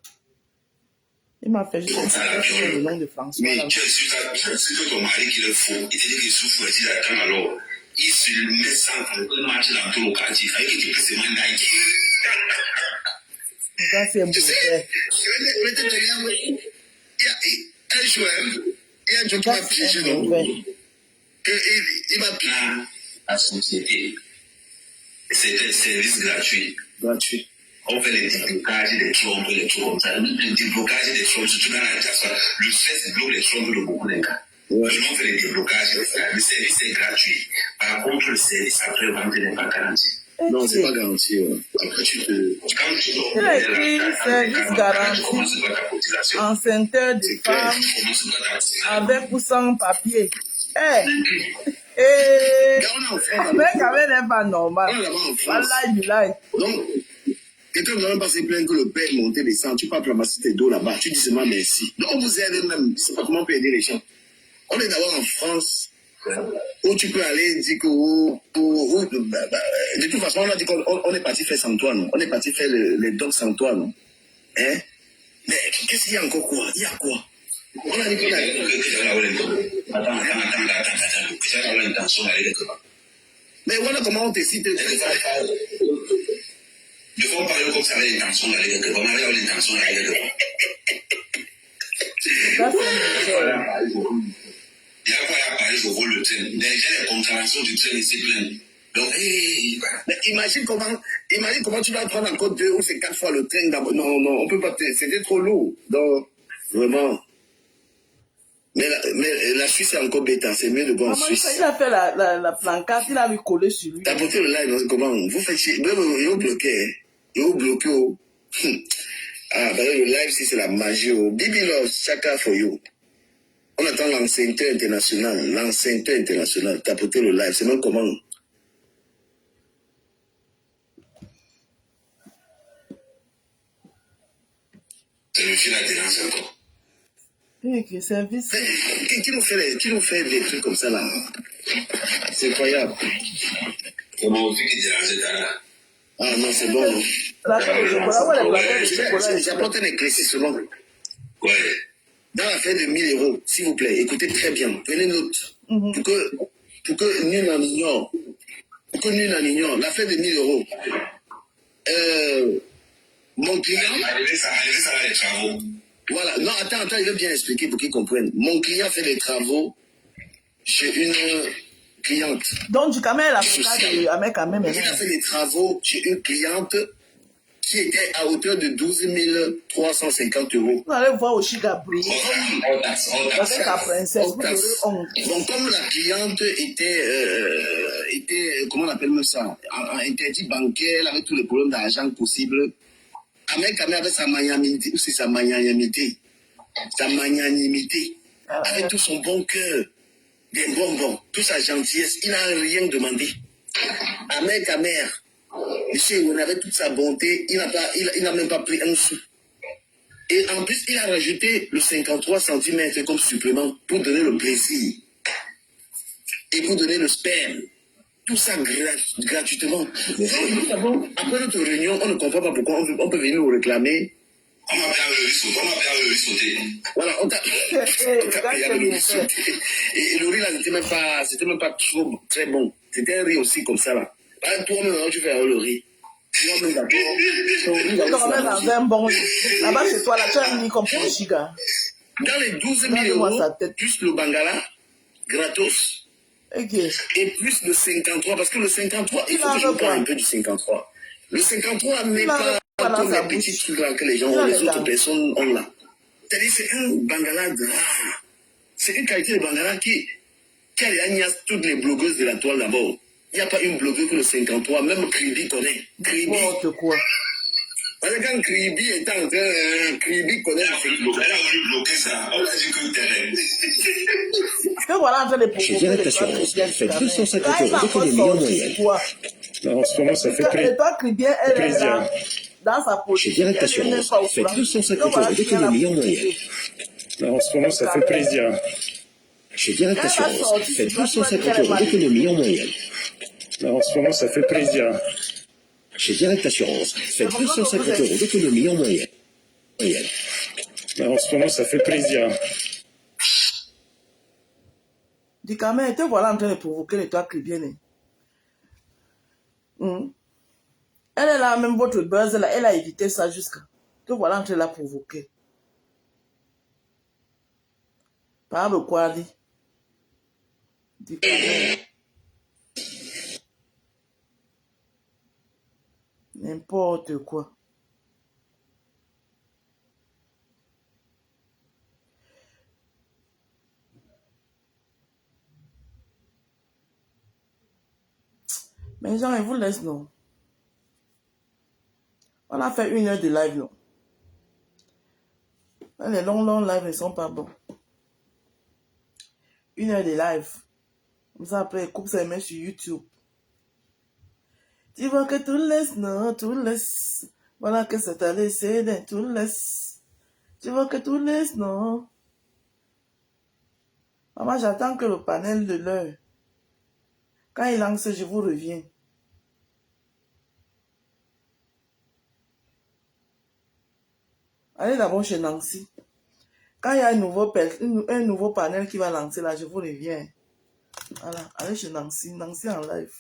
Il m'a fait juste le nom de François. Mais tu es sûr que ton mari qui est faux, il te dit qu'il souffre, il attend alors. Il se met ça pour marcher dans tout le quartier. Il dit que c'est moins Nike. C'est mauvais. Il y a un jour qui va piéger, non? Il va piéger. La société, c'est un service gratuit. On fait les déblocages des trompes, les trucs comme ça. Le déblocage des trompes, surtout dans la diaspora, le stress bloque les trompes de beaucoup de cas. On fait les déblocages, le service est gratuit. Par contre, le service après-vente n'est pas garanti. Non, c'est pas garanti. Après, Quand tu il a écrit service garanti en senteur de femmes avec ou sans papier. Le mec n'est pas normal. Voilà, donc, quelqu'un ne va même pas se plaindre que le père monte descend. Tu peux ramasser tes dos là-bas. Tu dis seulement merci. Donc, on vous aide même. Je ne sais pas comment on peut aider les gens. On est d'abord en France où tu peux aller dire que de toute façon, on a dit qu'on est parti faire Saint-Antoine. On est parti faire les dogs Saint-Antoine. Hein? Mais qu'est-ce qu'il y a encore quoi? Il y a quoi? On a dit qu'on a... Attends, que j'avais l'intention d'aller quelque part. Mais voilà comment on te cite. De fois, on parlait comme ça avait l'intention d'aller quelque part. On avait l'intention d'aller quelque part. Il y a quoi à Paris, je vole le train. Déjà, les contraventions du train, c'est plein. Donc, mais imagine comment tu vas prendre encore 2 ou c'est 4 fois le train d'abord. Non, on peut pas. C'était trop lourd. Donc, vraiment. Mais la Suisse est encore bêta. C'est mieux de voir en Suisse. Il a fait la pancarte, il a lui collé sur lui. T'as porté le live, comment? Vous faites chier. Même, ils ont bloqué. Ils ont bloqué. Ah, bah, le live, c'est la magie. Bibi Love, chaka for you. On attend l'ancienneté internationale. L'ancienneté internationale. T'as porté le live. C'est même comment? c'est le fil à dénoncer encore. Service. Qui nous fait des trucs comme ça là? C'est incroyable. Comment on fait qu'il dérange là? Ah non, c'est bon. J'apporte un éclaircissement. Ouais. Dans l'affaire de 1000 euros, s'il vous plaît, écoutez très bien. Prenez note. Pour que nul n'en ignore. L'affaire de 1000 euros. Mon client. Arrivé ça va les travaux. Voilà. Non, attends, il veut bien expliquer pour qu'ils comprennent. Mon client fait des travaux chez une cliente. Donc, du Kamel, l'avocat quand même. Il a fait des travaux chez une cliente qui était à hauteur de 12 350 euros. Vous allez voir aussi Gabriel. Avec sa princesse. Donc, comme la cliente était comment on appelle ça, interdit bancaire, avec tous les problèmes d'argent possibles, Ahmed avait sa magnanimité, avec tout son bon cœur, des bonbons, toute sa gentillesse, il n'a rien demandé. Ahmed Kamer, monsieur, on avait toute sa bonté, il n'a même pas pris un sou. Et en plus, il a rajouté le 53 cm comme supplément pour donner le plaisir et pour donner le sperme. Tout ça gratuitement. Après notre réunion, on ne comprend pas pourquoi on peut venir nous réclamer. On m'a bien le riz sauté. Voilà, on t'a payé le riz sauté. Et le riz là, c'était même pas très bon. C'était un riz aussi comme ça là. Toi-même, tu fais le riz. Toi-même d'abord. Tu dors même dans un bon riz. Là-bas chez toi, là, tu as mis comme pour giga. Dans les 12 000 euros, plus le bangala, gratos. Okay. Et plus le 53, parce que le 53, il faut que je parle un peu du 53. Le 53 n'est pas comme les petits trucs là que les autres personnes ont là. C'est-à-dire c'est un bangala rare. C'est une qualité de bangala qui a toutes les blogueuses de la toile d'abord. Il n'y a pas une blogueuse que le 53, même Kribi connaît. Kribi. N'importe quoi. Parce que quand Kribi est en train, Kribi connaît la sécurité. Elle a voulu bloquer ça. On a dit que terrain. Que voilà en train de provoquer. Je dirais d'assurance. Faites 250 euros dès que le meilleur moyen. En ce moment, ça fait Et toi, Kribien, elle est là, dans sa Je position. dirais d'assurance. Faites 250 euros dès que le meilleur moyen. En ce moment, ça fait plaisir. Je dirais d'assurance. Faites 250 euros dès que le meilleur moyen. En ce moment, ça fait plaisir. Je dirais d'assurance. Faites 250 euros dès que le meilleur moyen. En ce moment, ça fait plaisir. Dis quand même, te voilà en train de provoquer les toi Kribien. Elle est là, même votre buzz, là, elle a évité ça jusqu'à. Te voilà en train de la provoquer. Parle quoi, dit. Dis quand même. N'importe quoi. Mais les gens, ils vous laissent, non? On a fait 1 heure de live, non? Les longs lives ne sont pas bons. 1 heure de live. Comme ça, après, coupe ça et met sur YouTube. Tu vois que tout laisse, non, tout laisse. Voilà que ça t'a laissé, tout laisse. Tu vois que tout laisse, non. Maman, j'attends que le panel de l'heure. Quand il lance, je vous reviens. Allez d'abord chez Nancy. Quand il y a un nouveau panel qui va lancer là, je vous reviens. Voilà, allez chez Nancy. Nancy en live.